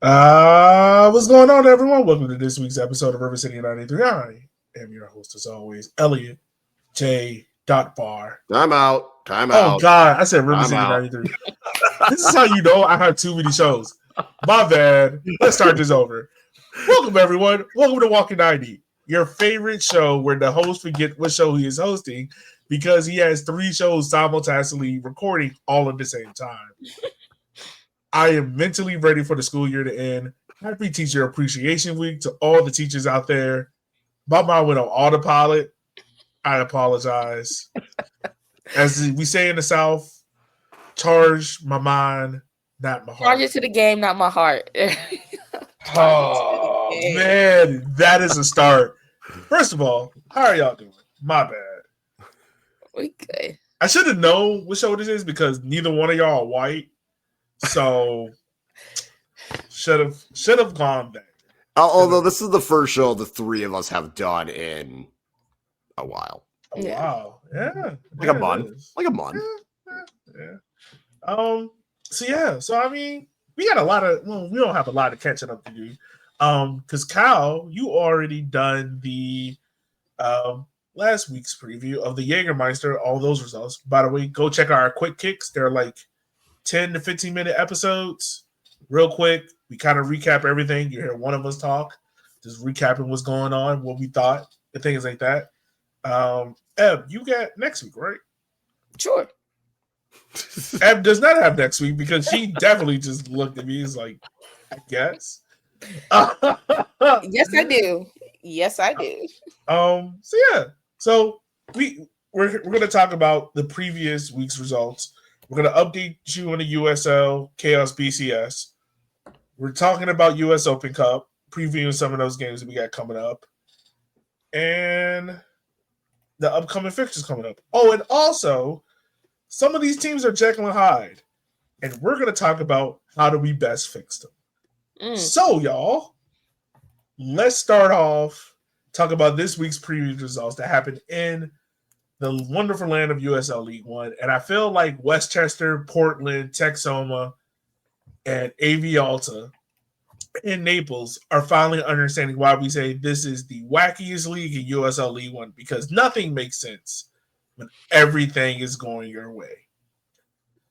What's going on, everyone? Welcome to this week's episode of River City 93. I am your host, as always, Elliot J. Bar. Time out. Oh, God. I said River City out. 93. This is how you know I have too many shows. My bad. Let's start this over. Welcome, everyone. Welcome to Walkin 90, your favorite show where the host forgets what show he is hosting because he has 3 shows simultaneously recording all at the same time. I am mentally ready for the school year to end. Happy Teacher Appreciation Week to all the teachers out there. My mind went on autopilot. I apologize. As we say in the South, charge my mind, not my heart. Charge it to the game, not my heart. Oh, man, that is a start. First of all, how are y'all doing? My bad. We good. I should have known what show this is because neither one of y'all are white. So should have gone there. Although this is the first show the 3 of us have done in a while. Oh, yeah. Wow. Yeah. Like a month. Yeah. So I mean, we got a lot of we don't have a lot of catching up to do. Because Kyle, you already done the last week's preview of the Jägermeister, all those results. By the way, go check our quick kicks. They're like 10 to 15 minute episodes. Real quick, we kind of recap everything. You hear one of us talk, just recapping what's going on, what we thought, and things like that. Eb, you got next week, right? Sure. Eb does not have next week because she definitely just looked at me as like, I guess. Yes, I do. So we're going to talk about the previous week's results. We're going to update you on the USL Chaos BCS. We're talking about US Open Cup, previewing some of those games that we got coming up, and the upcoming fixtures coming up. Oh, and also, some of these teams are Jekyll and Hyde, and we're going to talk about how do we best fix them. So, y'all, let's start off, talk about this week's preview results that happened in the wonderful land of USL League One. And I feel like Westchester, Portland, Texoma, and AV Alta in Naples are finally understanding why we say this is the wackiest league in USL League One, because nothing makes sense when everything is going your way.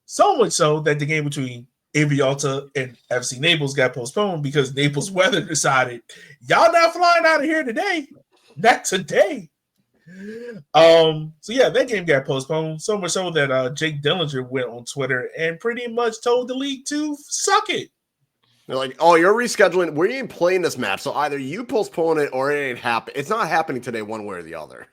So much so that the game between AV Alta and FC Naples got postponed because Naples weather decided, y'all not flying out of here today. Not today. That game got postponed. So much so that Jake Dillinger went on Twitter and pretty much told the league to suck it. They're like, oh, you're rescheduling. We ain't playing this match, so either you postpone it or it ain't happen. It's not happening today, one way or the other.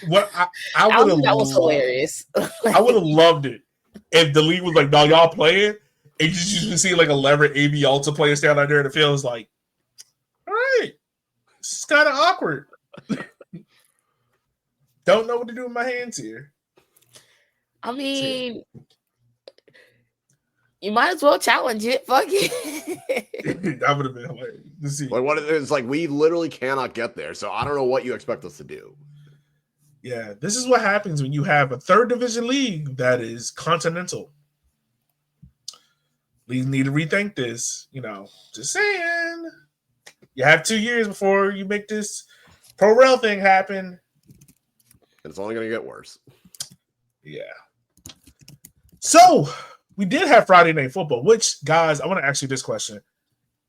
What I would have that was hilarious. I would have loved it if the league was like, no, y'all playing. And you just see like 11 AV Alta players down out there in the field. It's like, all right, this is kind of awkward. Don't know what to do with my hands here. I mean, you might as well challenge it. Fuck it. That would have been hilarious to see. Like what it is, like we literally cannot get there. So I don't know what you expect us to do. Yeah, this is what happens when you have a third division league that is continental. Leagues need to rethink this. Just saying. You have 2 years before you make this pro rel thing happen. And it's only going to get worse. Yeah. So, we did have Friday Night Football, which, guys, I want to ask you this question.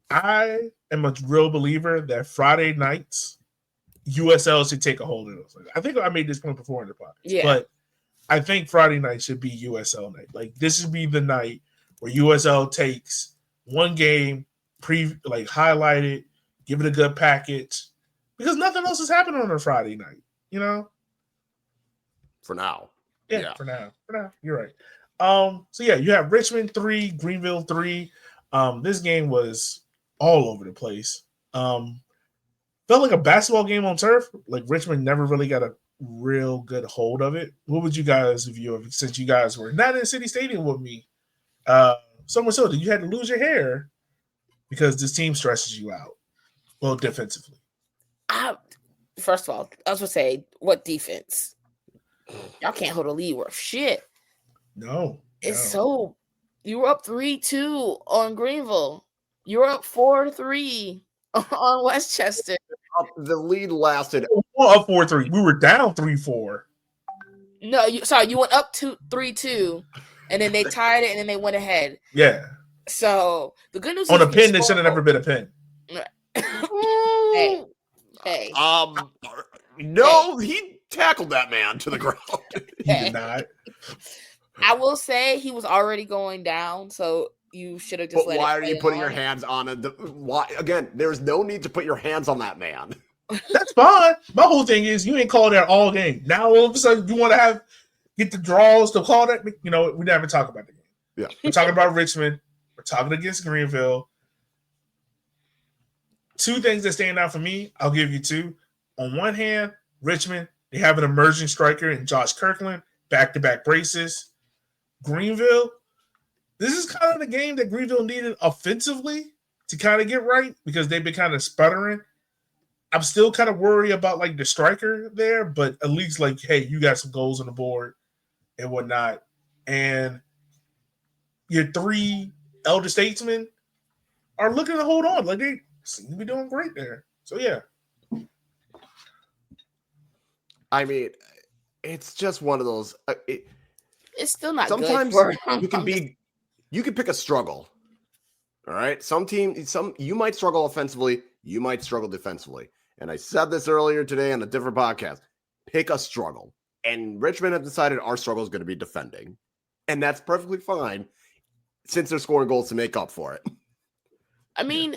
I am a real believer that Friday nights, USL should take a hold of those. I think I made this point before in the podcast. Yeah. But I think Friday night should be USL night. Like, this should be the night where USL takes one game, highlight it, give it a good package, because nothing else is happening on a Friday night, For now. Yeah. For now. You're right. You have Richmond 3, Greenville 3. This game was all over the place. Felt like a basketball game on turf. Like Richmond never really got a real good hold of it. What would you guys view of it, since you guys were not in City Stadium with me? So much so that you had to lose your hair because this team stresses you out. Well, defensively. First of all, I was going to say, what defense? Y'all can't hold a lead worth shit. No. It's so you were up 3-2 on Greenville. You were up 4-3 on Westchester. The lead lasted. Up 4-3. We were down 3-4. No, you went up to 3-2, and then they tied it, and then they went ahead. Yeah. So the good news on is a pin that should have never been a pin. Hey. No, he tackled that man to the ground. He did not. I will say he was already going down, so you should have just But let why it are you putting your hands on it? Why again? There's no need to put your hands on that man. That's fine. My whole thing is you ain't calling that all game. Now all of a sudden you want to get the draws to call that. You know, we never talk about the game. Yeah, we're talking about Richmond. We're talking against Greenville. Two things that stand out for me. I'll give you two. On one hand, Richmond, they have an emerging striker in Josh Kirkland, back-to-back braces. Greenville, this is kind of the game that Greenville needed offensively to kind of get right because they've been kind of sputtering. I'm still kind of worried about like the striker there, but at least like, hey, you got some goals on the board and whatnot. And your three elder statesmen are looking to hold on. Like they seem to be doing great there. So yeah. I mean, it's just one of those. It's still not. Sometimes good for you can pick a struggle. All right, some you might struggle offensively, you might struggle defensively. And I said this earlier today on a different podcast. Pick a struggle, and Richmond have decided our struggle is going to be defending, and that's perfectly fine since they're scoring goals to make up for it. I mean,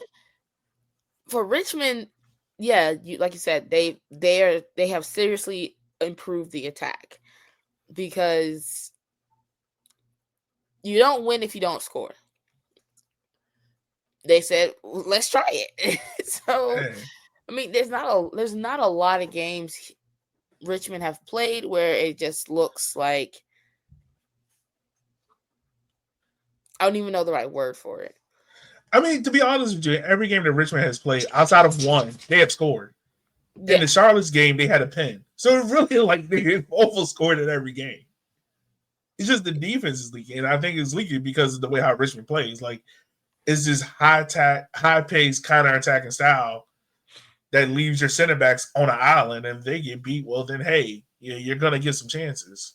for Richmond, yeah, like you said, they have seriously improved the attack because you don't win if you don't score. They said, let's try it. So, I mean, there's not a lot of games Richmond have played where it just looks like I don't even know the right word for it. I mean, to be honest with you, every game that Richmond has played, outside of one, they have scored. Yeah. In the Charlotte's game, they had a pin. So it really like they almost scored in every game. It's just the defense is leaking. And I think it's leaking because of the way how Richmond plays. Like, it's this high-paced, counter-attacking style that leaves your center backs on an island. And if they get beat, well, then, hey, you're going to get some chances.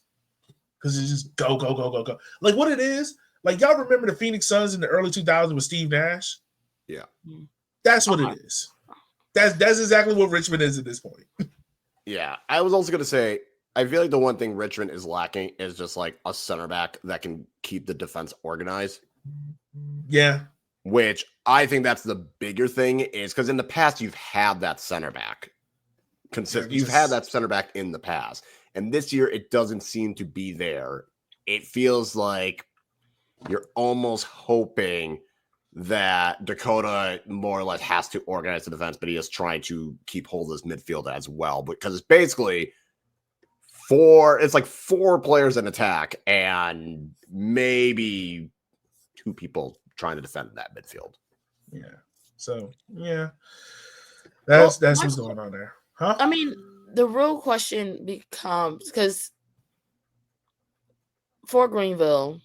Because it's just go, go, go, go, go. Like, what it is, like, y'all remember the Phoenix Suns in the early 2000s with Steve Nash? Yeah. That's what it is. That's exactly what Richmond is at this point. Yeah. I was also going to say, I feel like the one thing Richmond is lacking is just like a center back that can keep the defense organized. Yeah. Which I think that's the bigger thing is because in the past you've had that center back. You've had that center back in the past. And this year it doesn't seem to be there. It feels like you're almost hoping that Dakota more or less has to organize the defense, but he is trying to keep hold of his midfield as well. Because it's basically four players in attack and maybe two people trying to defend that midfield. Yeah. So, yeah. That's what's going on there. Huh? I mean, the real question becomes, because for Greenville,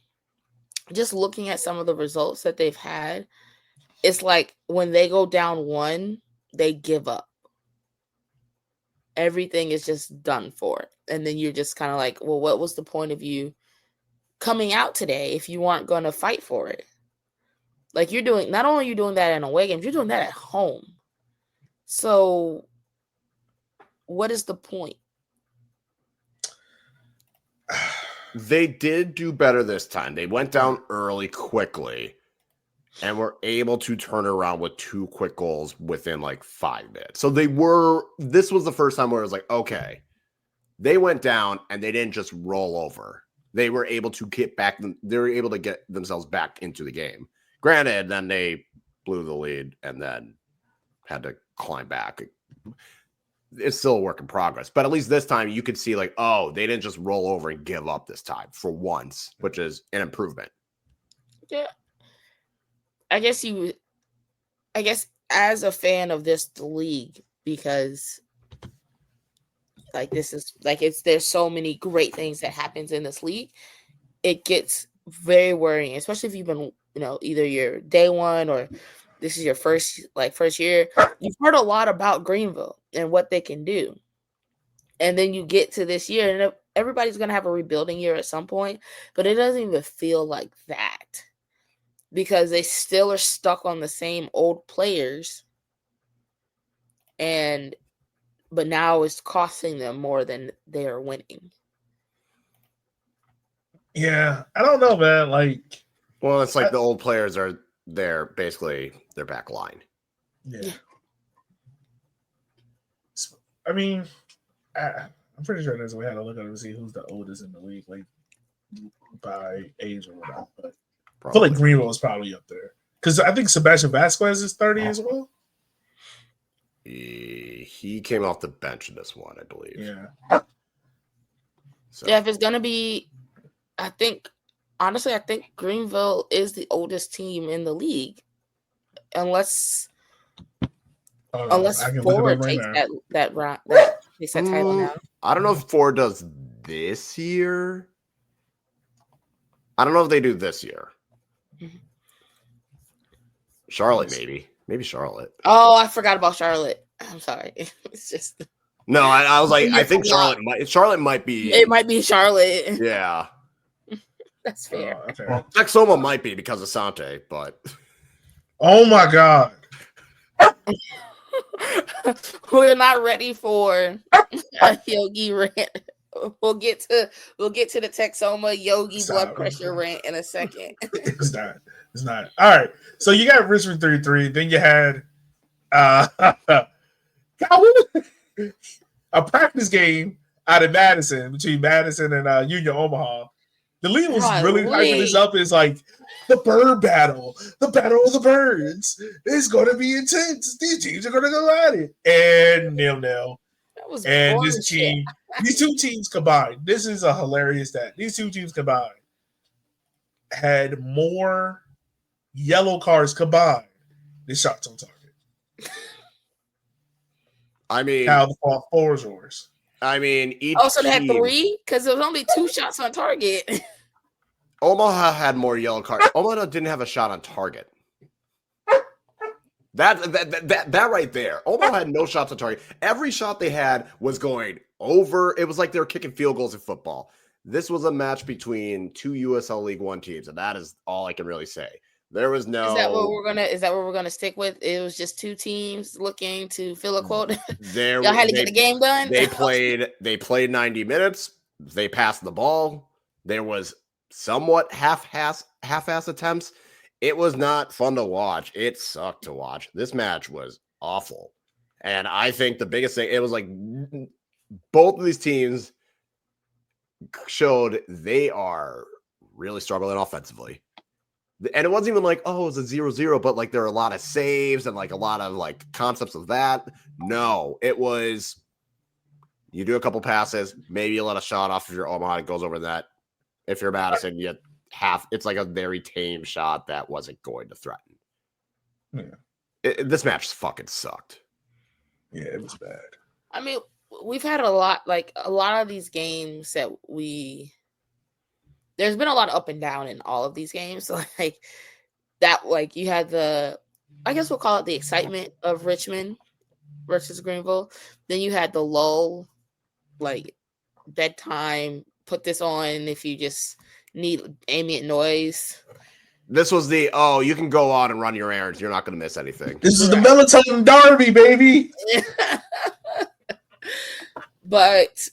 just looking at some of the results that they've had, it's like when they go down one, they give up. Everything is just done for. And then you're just kind of like, well, what was the point of you coming out today if you weren't going to fight for it? Like not only are you doing that in away games, you're doing that at home. So what is the point? They did do better this time. They went down early quickly and were able to turn around with two quick goals within like 5 minutes. So this was the first time where it was like, okay, they went down and they didn't just roll over. They were able to get themselves back into the game. Granted, then they blew the lead and then had to climb back. It's still a work in progress, but at least this time you could see like, oh, they didn't just roll over and give up this time for once, which is an improvement. Yeah. I guess as a fan of the league, because like there's so many great things that happens in this league, it gets very worrying, especially if you've been, either you're day one or this is your first year. You've heard a lot about Greenville and what they can do. And then you get to this year, and everybody's going to have a rebuilding year at some point, but it doesn't even feel like that because they still are stuck on the same old players. But now it's costing them more than they are winning. Yeah, I don't know, man. Like, well, it's like the old players are there, basically their back line. Yeah. I mean, I'm pretty sure there's a way how to look at it and see who's the oldest in the league, like by age or whatnot. But I feel like Greenville is probably up there because I think Sebastian Vasquez is 30 as well. He came off the bench in this one, I believe. Yeah. So. Yeah, if it's gonna be, I think Greenville is the oldest team in the league, unless Ford takes that takes that title now. I don't know if Ford does this year. I don't know if they do this year. Mm-hmm. Charlotte, maybe Charlotte. Oh, I forgot about Charlotte. I'm sorry. It's just no. I was like, I think Charlotte might be. It might be Charlotte. Yeah, that's fair. Okay. Well, Texoma might be because of Sante, but oh my god. We're not ready for a Yogi rant. We'll get to the Texoma Yogi blood pressure rant in a second. It's not. All right. So you got Richmond 3-3. Then you had a practice game out of Madison between Madison and Union Omaha. The league was really hyping this up as like the bird battle, the battle of the birds. It's going to be intense. These teams are going to go at it. And 0-0. And these two teams combined, this is a hilarious stat. These two teams combined had more yellow cards combined than shots on target. I mean, how the floor is yours. I mean, each so they had 3 because there was only 2 shots on target. Omaha had more yellow cards. Omaha didn't have a shot on target. That right there. Omaha had no shots on target. Every shot they had was going over. It was like they were kicking field goals in football. This was a match between 2 USL League One teams, and that is all I can really say. There was no. Is that what we're gonna stick with? It was just 2 teams looking to fill a quota. Y'all had to get the game done. They played 90 minutes. They passed the ball. There was somewhat half-ass attempts. It was not fun to watch. It sucked to watch. This match was awful. And I think the biggest thing, it was like both of these teams showed they are really struggling offensively. And it wasn't even like, oh, it was a 0-0, but like there are a lot of saves and like a lot of like concepts of that. No, it was you do a couple passes, maybe you let a shot off if you're Omaha, it goes over that. If you're Madison, you it's like a very tame shot that wasn't going to threaten. Yeah. This match fucking sucked. Yeah, it was bad. I mean, we've had a lot of these games that there's been a lot of up and down in all of these games. Like that, like you had I guess we'll call it the excitement of Richmond versus Greenville. Then you had the lull, like bedtime, put this on if you just need ambient noise. This was you can go on and run your errands. You're not going to miss anything. This is the melatonin derby, baby. But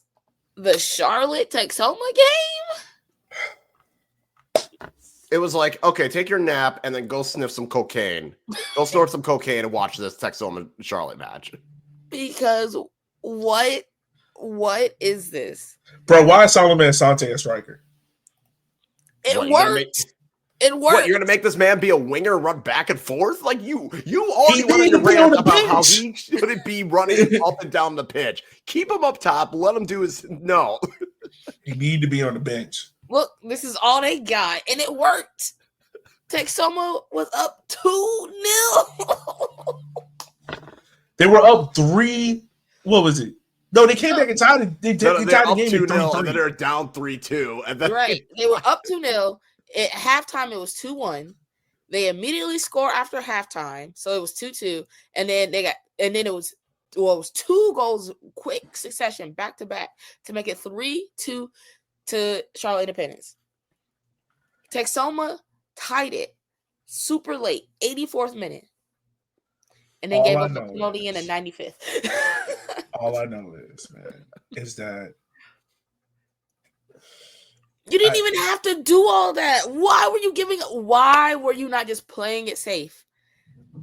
the Charlotte Texoma game, it was like, okay, take your nap and then go sniff some cocaine. Go snort some cocaine and watch this Texoma Charlotte match. Because what is this? Bro, why is Solomon Asante a striker? It worked. It worked. What, you're gonna make this man be a winger and run back and forth? Like you already wanted to rant about how he shouldn't be running up and down the pitch. Keep him up top. Let him do his no. You need to be on the bench. Look, this is all they got, and it worked. Texoma was up 2-0. They were up 3. What was it? No, they came back and tied it. They tied the game 2-0, and then they're down 3-2. And then right. They were up 2-0. At halftime, it was 2-1. They immediately score after halftime, so it was 2-2, and then it was 2 goals, quick succession, back to back, to make it 3-2 to Charlotte Independence. Texoma tied it super late, 84th minute, and then gave up a penalty in the 95th. All I know is, man, is that you didn't even have to do all that. Why were you not just playing it safe?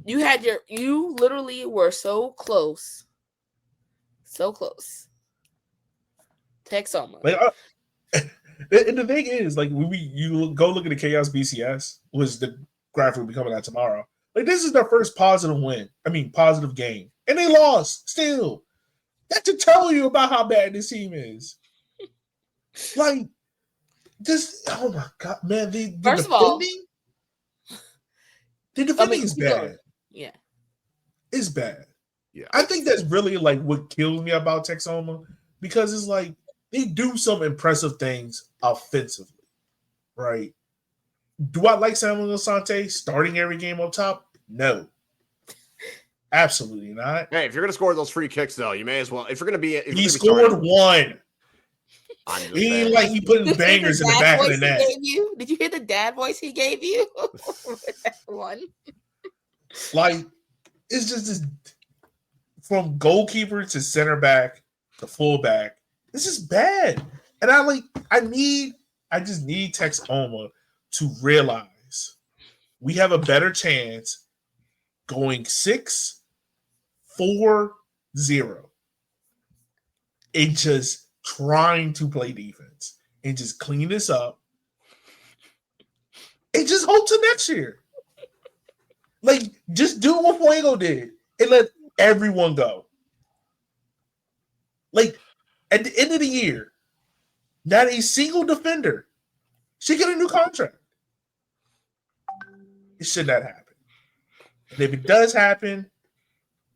You literally were so close. So close. Texoma. Like, and the thing is, like, when you go look at the Chaos BCS, was the graphic will be coming out tomorrow. Like, this is their first positive game. And they lost still. That to tell you about how bad this team is. Like, this, oh my God, man. The defending is bad. Yeah. It's bad. Yeah. I think that's really like what kills me about Texoma, because it's like they do some impressive things offensively, right? Do I like Samuel Asante starting every game up top? No. Absolutely not. Hey, if you're going to score those free kicks, though, you may as well. If you're going to be, he scored one. He ain't like he putting bangers in the back of the net. Did you hear the dad voice he gave you? That one. Like, it's just this, from goalkeeper to center back to fullback. This is bad, and I just need Texoma to realize we have a better chance going 6-4-0 and just trying to play defense and just clean this up and just hope to next year. Like, just do what Fuego did and let everyone go. Like, at the end of the year, not a single defender should get a new contract. It should not happen. And if it does happen,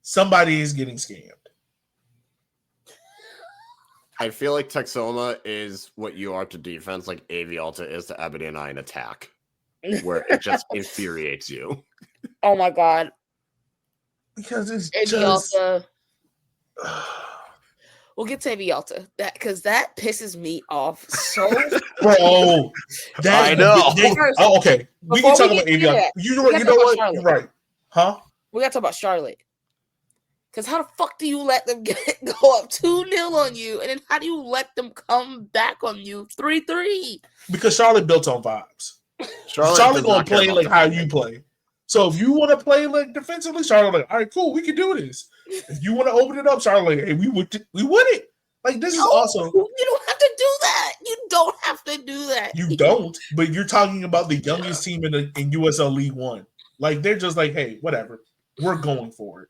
somebody is getting scammed. I feel like Texoma is what you are to defense, like AV Alta is to Ebony and I in attack, where it just infuriates you. Oh my God. Because it's AV just... Alta. We'll get to AV Alta. That pisses me off so Bro. I know. Okay. We can talk about AV Alta. You know what? You're right. Huh? We got to talk about Charlotte. Because how the fuck do you let them go up 2-0 on you, and then how do you let them come back on you 3-3? Because Charlotte built on vibes. Charlotte going to play like how you play. So if you want to play like defensively, Charlotte like, all right, cool, we can do this. If you want to open it up, Charlotte like, hey, we would it. Like, this is awesome. You don't have to do that. You don't have to do that. You don't, but you're talking about the youngest team in USL League One. Like, they're just like, hey, whatever. We're going for it.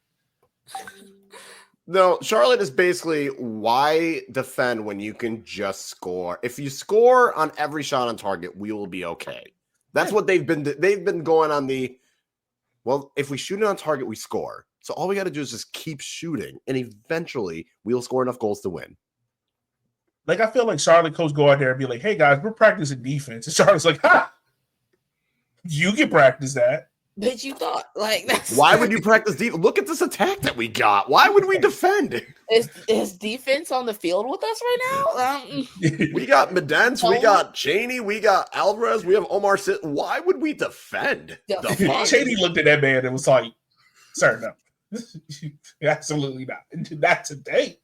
No, Charlotte is basically, why defend when you can just score? If you score on every shot on target, we will be okay. That's what they've been going on the, well, if we shoot it on target, we score. So all we got to do is just keep shooting, and eventually we'll score enough goals to win. Like, I feel like Charlotte coach go out there and be like, hey, guys, we're practicing defense. And Charlotte's like, ha, you can practice that. Bitch, you thought like that's why would you practice defense? Look at this attack that we got. Why would we defend? Is defense on the field with us right now? We got Medence, we got Cheney, we got Alvarez, we have Omar Sit. Why would we defend? Cheney looked at that man and was like, sir, no. Absolutely not. Not today.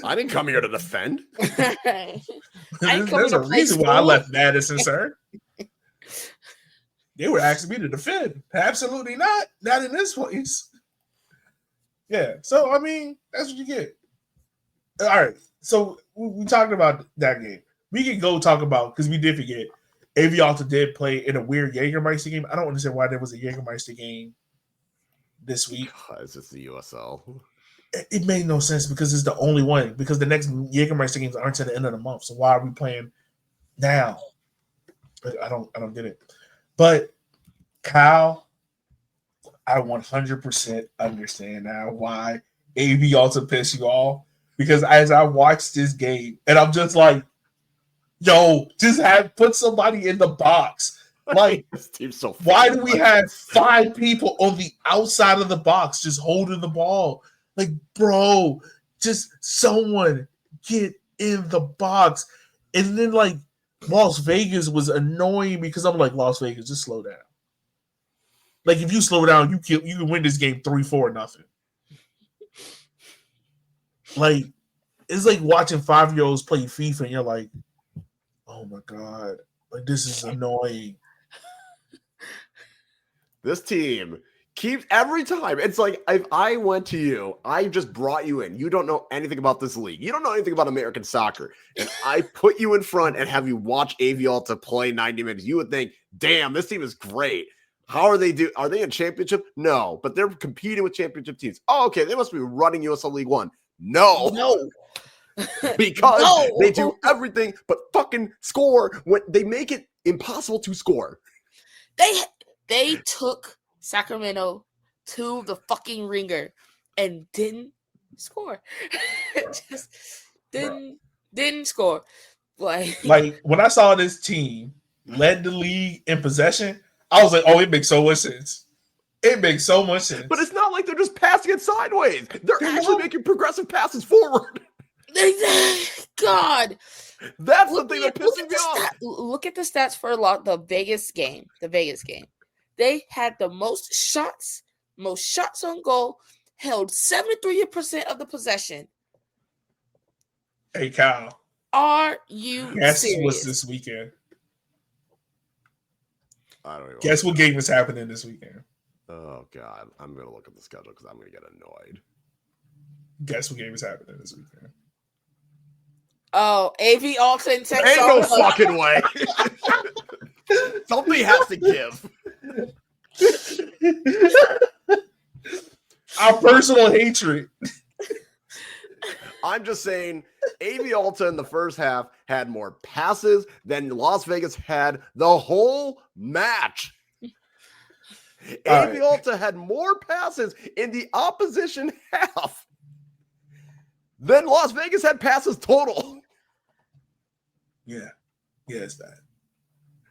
I didn't come here to defend. There's a reason why I left Madison, sir. They were asking me to defend. Absolutely not. Not in this place. Yeah. So, I mean, that's what you get. All right. So, we talked about that game. We can go talk about, because we did forget, AV Alta did play in a weird Jägermeister game. I don't understand why there was a Jägermeister game this week. Because it's the USL. It made no sense because it's the only one. Because the next Jägermeister games aren't to the end of the month. So, why are we playing now? I don't get it. But Kyle, I 100% understand now why AV Alta pissed you off. Because as I watched this game, and I'm just like, yo, just put somebody in the box. Like, this team's so why do we have 5 people on the outside of the box just holding the ball? Like, bro, just someone get in the box. And then, like, Las Vegas was annoying because I'm like, Las Vegas, just slow down. Like, if you slow down, you can win this game 3-4-0. Like, it's like watching 5-year-olds play FIFA and you're like, oh my God, like, this is annoying. This team keeps every time. It's like if I went to you, I just brought you in. You don't know anything about this league. You don't know anything about American soccer. And I put you in front and have you watch AV Alta play 90 minutes. You would think, damn, this team is great. How are they do? Are they in championship? No, but they're competing with championship teams. Oh, okay. They must be running USL League One. No. Because they do everything but fucking score when they make it impossible to score. They took Sacramento to the fucking ringer and didn't score. Just didn't score. Like when I saw this team led the league in possession, I was like, oh, it makes so much sense. It makes so much sense. But it's not like they're just passing it sideways. They're actually making progressive passes forward. God. That's the thing that pisses me off. Look at the stats for the Vegas game. The Vegas game. They had the most shots on goal, held 73% of the possession. Hey, Kyle. Are you serious? What's this weekend? I don't know. Guess what game is happening this weekend? Oh, God. I'm going to look at the schedule because I'm going to get annoyed. Guess what game is happening this weekend? Oh, AV Alta and Texas. Ain't no fucking way. Something has to give. Our personal hatred. I'm just saying, AV Alta in the first half had more passes than Las Vegas had the whole match. AV Alta had more passes in the opposition half than Las Vegas had passes total. Yeah, it's bad.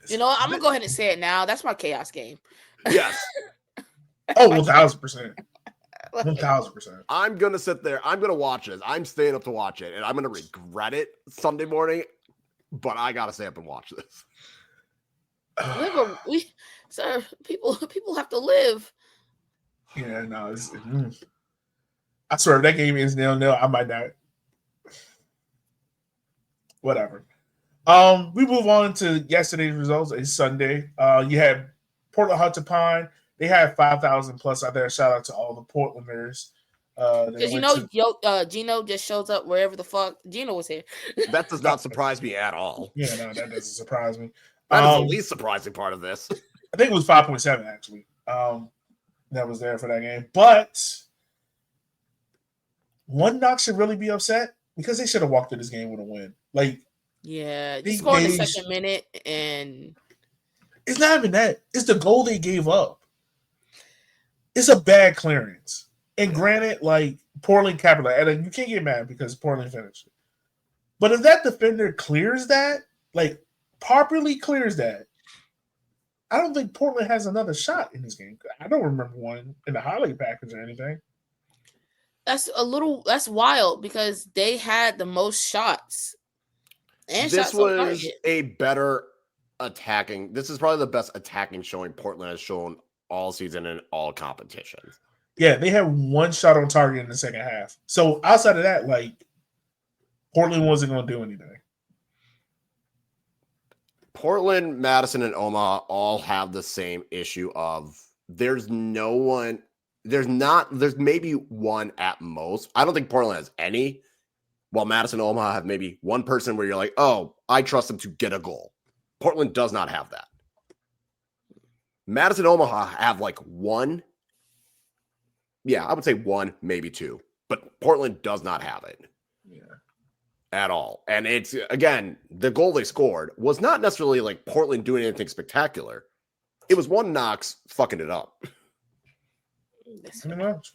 You know what? I'm going to go ahead and say it now. That's my chaos game. Yes. Oh, 1,000%. 1,000%. I'm going to sit there. I'm going to watch this. I'm staying up to watch it, and I'm going to regret it Sunday morning, but I got to stay up and watch this. Sir, people have to live. Yeah, no. I swear, if that game is 0-0, I might not. Whatever. We move on to yesterday's results. It's Sunday. You had Portland Hunter Pine. They had 5,000 plus out there. Shout out to all the Portlanders. Because Gino just shows up wherever the fuck Gino was here. That does not surprise me at all. Yeah, no, that doesn't surprise me. That is the least surprising part of this. I think it was 5.7 actually. That was there for that game. But One Knock should really be upset because they should have walked through this game with a win. Like, yeah, they scored in the second minute, and it's not even that. It's the goal they gave up. It's a bad clearance. And granted, like, Portland capitalized. And you can't get mad because Portland finished it. But if that defender clears that, like, properly clears that, I don't think Portland has another shot in this game. I don't remember one in the highlight package or anything. That's wild because they had the most shots. And this was a better attacking. This is probably the best attacking showing Portland has shown all season in all competitions. Yeah, they had one shot on target in the second half. So outside of that, like, Portland wasn't going to do anything. Portland, Madison, and Omaha all have the same issue of there's maybe one at most. I don't think Portland has any. While Madison and Omaha have maybe one person where you're like, oh, I trust them to get a goal. Portland does not have that. Madison and Omaha have like one. Yeah, I would say one, maybe two. But Portland does not have it. Yeah. At all. And it's, again, the goal they scored was not necessarily like Portland doing anything spectacular. It was One Knox fucking it up. Pretty much.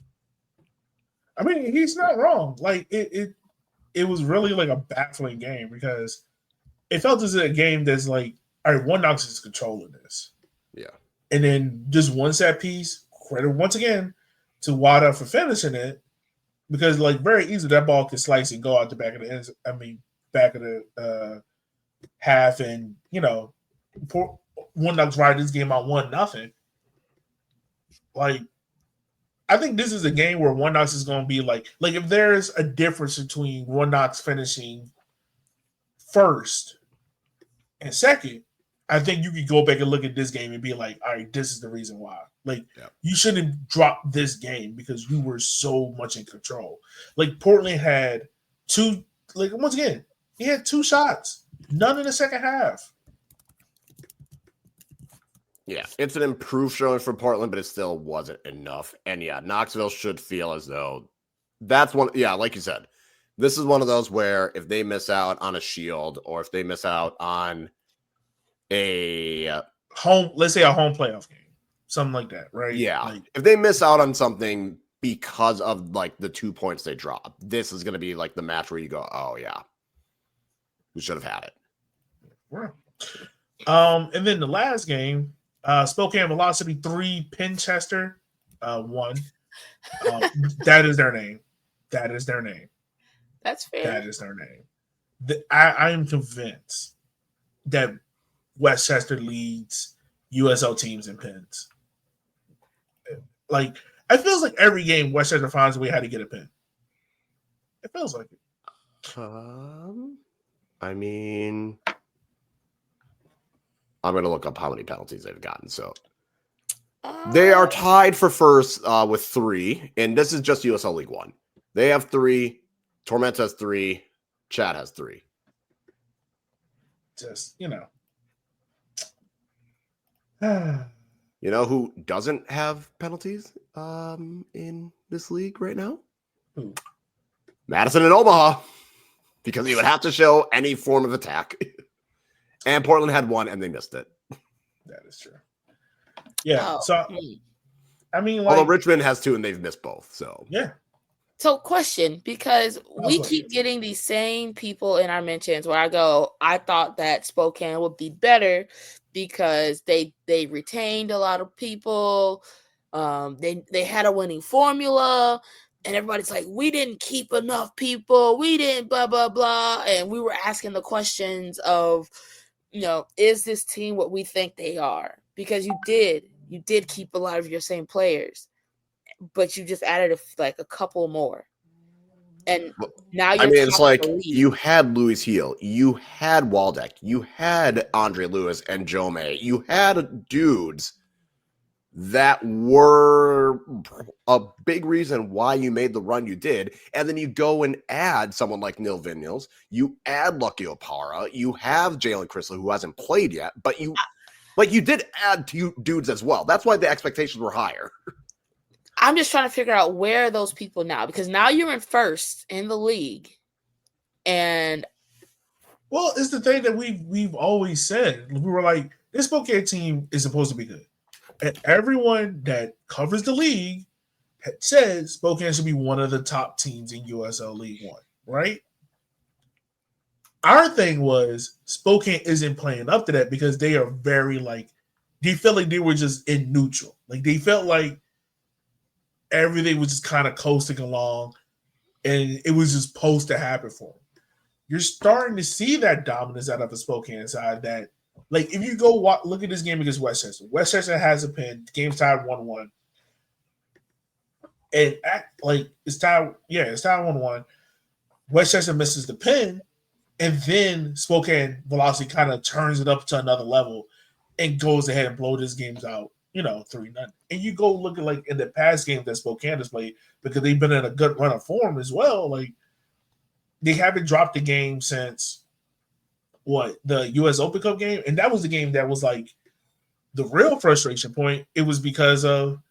I mean, he's not wrong. Like, it was really like a baffling game because it felt as a game that's like, all right, One Knox is controlling this. Yeah. And then just one set piece, credit once again to Wada for finishing it, because like very easily that ball could slice and go out the back of the end. I mean, back of the half, and One Knox ride this game out 1-0. Like, I think this is a game where One Knox is going to be like if there's a difference between One Knox finishing first and second, I think you could go back and look at this game and be like, all right, this is the reason why. Like, you shouldn't drop this game because you were so much in control. Like, Portland had two, like, once again, he had 2 shots, none in the second half. Yeah, it's an improved showing for Portland, but it still wasn't enough. And yeah, Knoxville should feel as though that's one. Yeah, like you said, this is one of those where if they miss out on a shield or if they miss out on a home, let's say a home playoff game, something like that, right? Yeah, like, if they miss out on something because of like the 2 points they drop, this is going to be like the match where you go, oh yeah, we should have had it. Yeah. And then the last game. Spokane Velocity 3, Pinchester 1. That is their name. That is their name. That's fair. That is their name. I am convinced that Westchester leads USL teams in pins. Like, it feels like every game Westchester finds a way how to get a pin. It feels like it. I mean, I'm going to look up how many penalties they've gotten. So they are tied for first with 3, and this is just USL League 1. They have 3. Torment has 3. Chad has 3. Just, You know who doesn't have penalties in this league right now? Who? Madison and Omaha, because he would have to show any form of attack. And Portland had 1, and they missed it. That is true. Yeah. So, I mean, like, although Richmond has 2, and they've missed both. So yeah. So, question, because we keep getting these same people in our mentions where I go, I thought that Spokane would be better because they retained a lot of people. They had a winning formula. And everybody's like, we didn't keep enough people. We didn't blah, blah, blah. And we were asking the questions of, is this team what we think they are? Because you did keep a lot of your same players, but you just added a couple more. And now you're it's like you had Louis Heel, you had Waldeck, you had Andre Lewis and Joe May. You had dudes that were a big reason why you made the run you did. And then you go and add someone like Neil Vinyals. You add Lucky Opara. You have Jalen Chrysler, who hasn't played yet, but you did add 2 dudes as well. That's why the expectations were higher. I'm just trying to figure out where are those people now, because now you're in first in the league. And well, it's the thing that we've always said. We were like, this Spokane team is supposed to be good. And everyone that covers the league says Spokane should be one of the top teams in USL League 1, right? Our thing was Spokane isn't playing up to that because they are very they felt like they were just in neutral. Like they felt like everything was just kind of coasting along and it was just supposed to happen for them. You're starting to see that dominance out of the Spokane side that, like, if you go look at this game against Westchester, Westchester has a pin. The game's tied 1-1. And it's tied 1-1. Westchester misses the pin, and then Spokane Velocity kind of turns it up to another level and goes ahead and blows this games out, 3-0. And you go look at in the past games that Spokane has played, because they've been in a good run of form as well. Like, they haven't dropped the game since the U.S. Open Cup game, and that was the game that was like the real frustration point. It was because of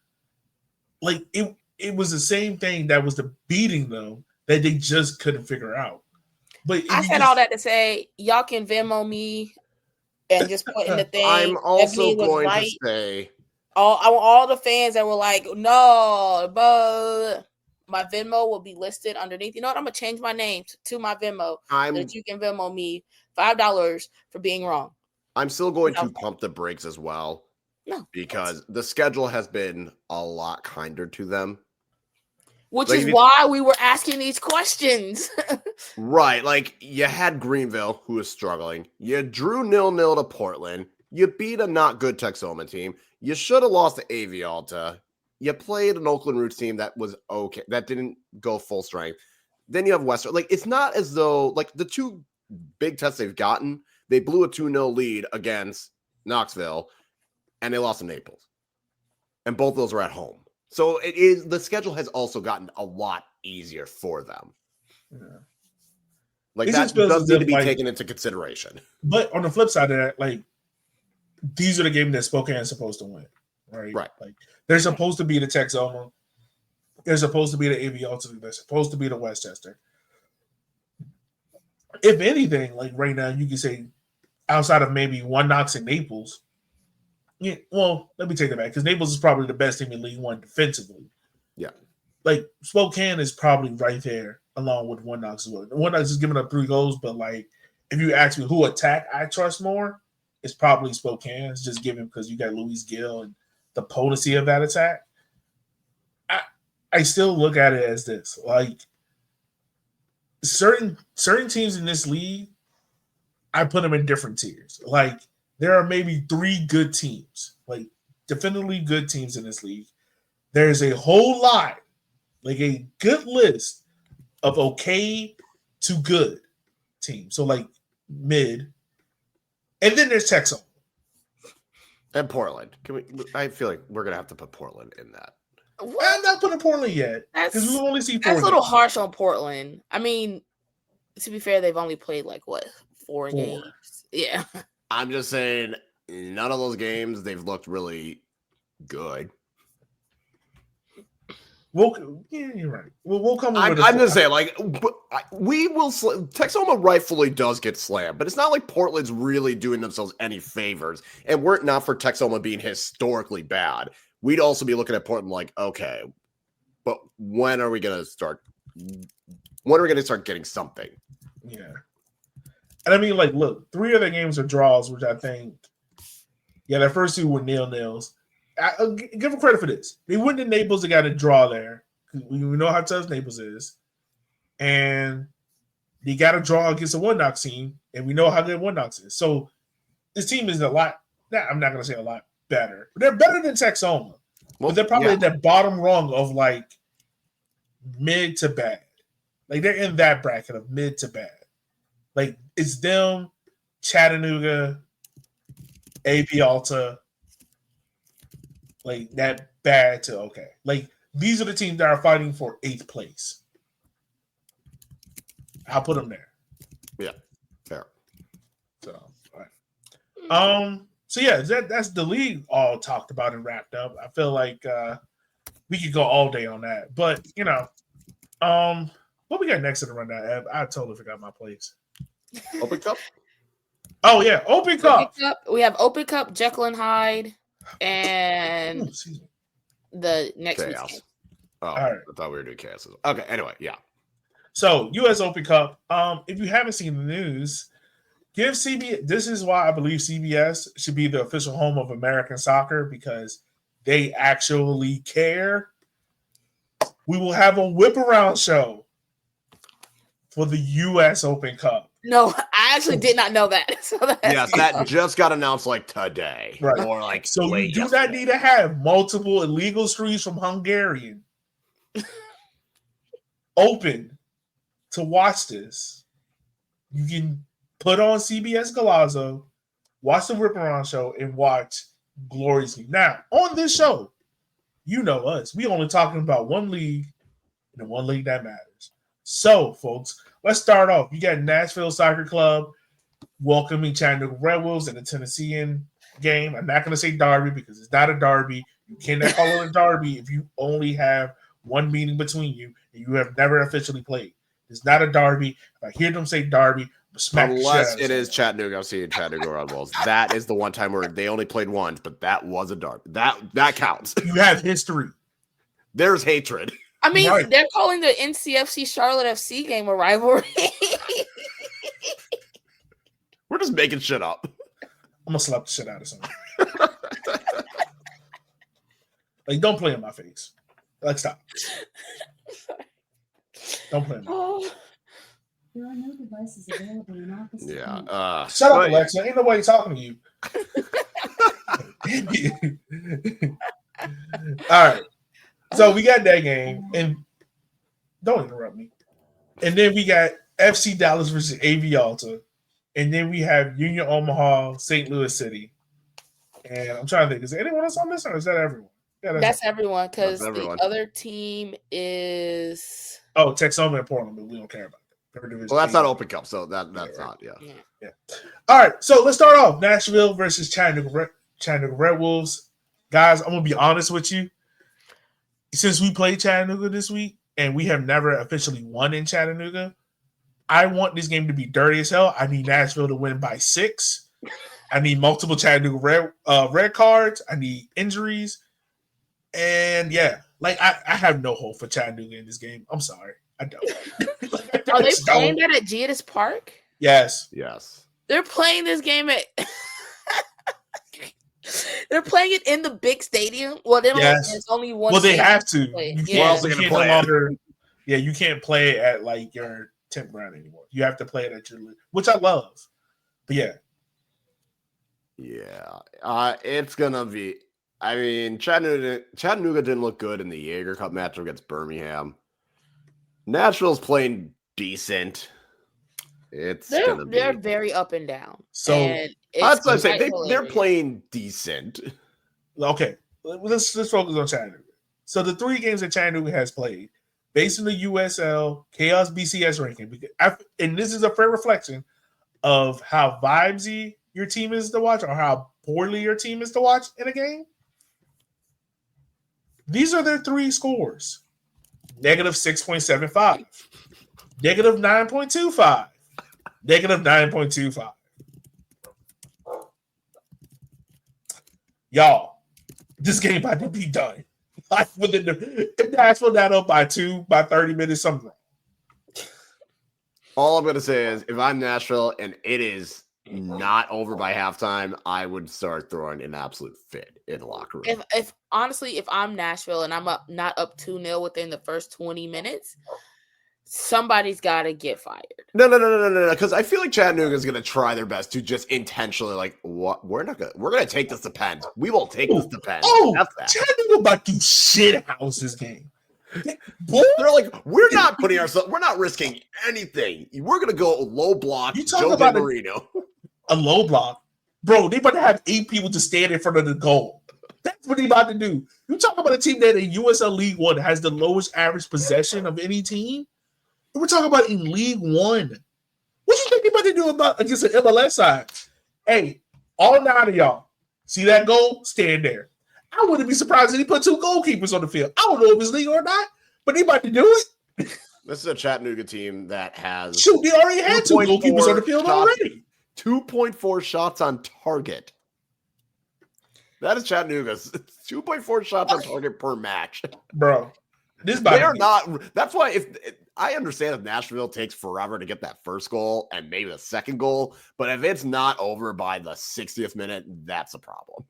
it was the same thing that was the beating them that they just couldn't figure out. But I said all that to say, y'all can Venmo me and just put in the thing. I'm also going to say all the fans that were like, no, but my Venmo will be listed underneath. You know what? I'm gonna change my name to my Venmo so that you can Venmo me $5 for being wrong. I'm still going to pump the brakes as well. No, because the schedule has been a lot kinder to them. Which is why we were asking these questions. Right. Like, you had Greenville, who is struggling. You drew 0-0 to Portland. You beat a not good Texoma team. You should have lost to AV Alta. You played an Oakland Roots team that was okay. That didn't go full strength. Then you have Western. Like, it's not as though, like, the two big tests they've gotten, they blew a 2-0 lead against Knoxville, and they lost to Naples. And both of those are at home. So the schedule has also gotten a lot easier for them. Yeah. Like, that does need to be taken into consideration. But on the flip side of that, like, these are the games that Spokane is supposed to win, right? Right. Like, they're supposed to be the Texoma. They're supposed to be the AV Alta. They're supposed to be the Westchester. If anything, like right now, you can say outside of maybe One Knox and Naples. Yeah, well, let me take that back because Naples is probably the best team in League One defensively. Yeah. Like, Spokane is probably right there along with One Knox as well. One Knox is giving up 3 goals, but, like, if you ask me who attack I trust more, it's probably Spokane. It's just given because you got Luis Gill and the potency of that attack. I still look at it as this. Like, certain teams in this league, I put them in different tiers. Like, there are maybe 3 good teams, like definitely good teams in this league. There's a whole lot, like a good list of okay to good teams. So like mid, and then there's Texas and Portland. I feel like we're gonna have to put Portland in that. I'm not putting Portland yet because we only see 4. That's a little harsh on Portland. I mean, to be fair, they've only played like 4 games. Yeah. I'm just saying, none of those games, they've looked really good. Well, yeah, you're right. We'll come. I'm just saying, like, we will. Texoma rightfully does get slammed, but it's not like Portland's really doing themselves any favors. And were it not for Texoma being historically bad, we'd also be looking at Portland like, okay, but when are we going to start? When are we going to start getting something? Yeah. And I mean, like, look, 3 of their games are draws, which I think, their first 2 were 0-0s. I'll give them credit for this. They went to Naples, they got a draw there. We know how tough Naples is. And they got a draw against a One Knox team, and we know how good One Knox is. So this team is a lot, I'm not going to say a lot better, but they're better than Texoma. But they're probably at the bottom rung of, like, mid to bad. Like, they're in that bracket of mid to bad. Like, it's them, Chattanooga, AV Alta, like that bad to okay. Like, these are the teams that are fighting for 8th place. I'll put them there. Yeah, fair. So, all right. So yeah, that's the league all talked about and wrapped up. I feel like we could go all day on that, but what we got next in the rundown, Ev? I totally forgot my place. Open Cup? Oh, yeah. Open Cup. We have Open Cup, Jekyll and Hyde, and the next Chaos. weekend. Oh, right. I thought we were doing Chaos. Okay, anyway, yeah. So, U.S. Open Cup. If you haven't seen the news, give CBS. This is why I believe CBS should be the official home of American soccer because they actually care. We will have a whip around show for the U.S. Open Cup. No, I actually did not know that. So yes, that just got announced like today. Right. Or like so you do not need to have multiple illegal streams from Hungarian open to watch this. You can put on CBS Golazo, watch the Whip Around show, and watch gloriously. Now, on this show, you know us. We only talking about one league and the one league that matters. So, folks, let's start off. You got Nashville Soccer Club welcoming Chattanooga Red Wolves in the Tennessean game. I'm not going to say derby because it's not a derby. You cannot call it a derby if you only have one meeting between you and you have never officially played. It's not a derby. If I hear them say derby, unless it is Chattanooga, I'm seeing Chattanooga Red Wolves. That is the one time where they only played once, but that was a derby. That counts. You have history. There's hatred. I mean, right. They're calling the NCFC Charlotte FC game a rivalry. We're just making shit up. I'm gonna slap the shit out of someone. Like, don't play in my face. Like, stop. Don't play in my face. There are no devices available in office. Yeah. Shut up, Alexa. Ain't nobody talking to you. All right. So we got that game, and don't interrupt me. And then we got FC Dallas versus AV Alta, and then we have Union Omaha, St. Louis City. And I'm trying to think, is there anyone else on this, or is that everyone? Yeah, that's everyone, because the other team is Texoma and Portland, but we don't care about that. Well, that's not Open Cup, so that's not. Yeah. All right, so let's start off. Nashville versus Chattanooga Red Wolves. Guys, I'm gonna be honest with you. Since we played Chattanooga this week and we have never officially won in Chattanooga, I want this game to be dirty as hell. I need Nashville to win by 6. I need multiple Chattanooga red cards. I need injuries. And yeah, like I have no hope for Chattanooga in this game. I'm sorry. I don't. Are they playing that at Giannis Park? Yes. They're playing this game at they're playing it in the big stadium. Well, they don't. There's only one. Well, they have to. You can't play it at like your 10th round anymore. You have to play it at your, which I love. But it's gonna be. I mean, Chattanooga didn't look good in the Jaeger Cup matchup against Birmingham. Nashville's playing decent. They're very up and down. So that's what I'm saying. They're playing decent. Okay, let's focus on Chattanooga. So the 3 games that Chattanooga has played, based on the USL Chaos BCS ranking, and this is a fair reflection of how vibesy your team is to watch or how poorly your team is to watch in a game. These are their 3 scores: -6.75, -9.25, -9.25. Y'all, this game about to be done. Like if Nashville not up by 2 by 30 minutes, something wrong. All I'm gonna say is, if I'm Nashville and it is not over by halftime, I would start throwing an absolute fit in the locker room. If honestly, if I'm Nashville and I'm not up 2-0 within the first 20 minutes, somebody's got to get fired. No, because I feel like Chattanooga is going to try their best to just intentionally, like, what we're going to take this to pens. We will take this to pens. Chattanooga about to shit house this game. They're like, we're not risking anything. We're going to go low block. You talk about Marino. A low block, bro. They about to have 8 people to stand in front of the goal. That's what they about to do. You talk about a team that in USL League One has the lowest average possession of any team. We're talking about in League One. What you think they about to do against the MLS side? Hey, all 9 of y'all see that goal? Stand there. I wouldn't be surprised if he put 2 goalkeepers on the field. I don't know if it's legal or not, but they about to do it. This is a Chattanooga team that has they already had 2 goalkeepers on the field already. 2.4 shots on target. That is Chattanooga's 2.4 shots on target per match. Bro, they are not. That's why if I understand if Nashville takes forever to get that first goal and maybe the second goal, but if it's not over by the 60th minute, that's a problem.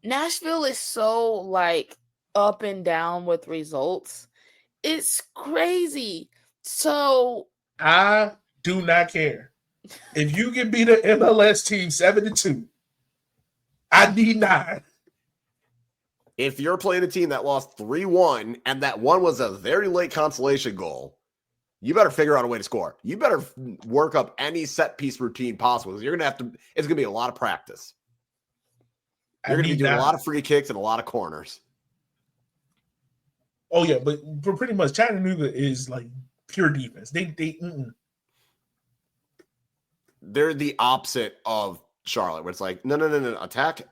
Nashville is so like up and down with results. It's crazy. So I do not care. If you can beat an MLS team 7-2, I need 9. If you're playing a team that lost 3-1 and that one was a very late consolation goal, you better figure out a way to score. You better work up any set piece routine possible. You're gonna have to. It's gonna be a lot of practice. You're gonna be doing a lot of free kicks and a lot of corners. Oh yeah, but pretty much Chattanooga is like pure defense. They're the opposite of Charlotte, where it's like, no, attack,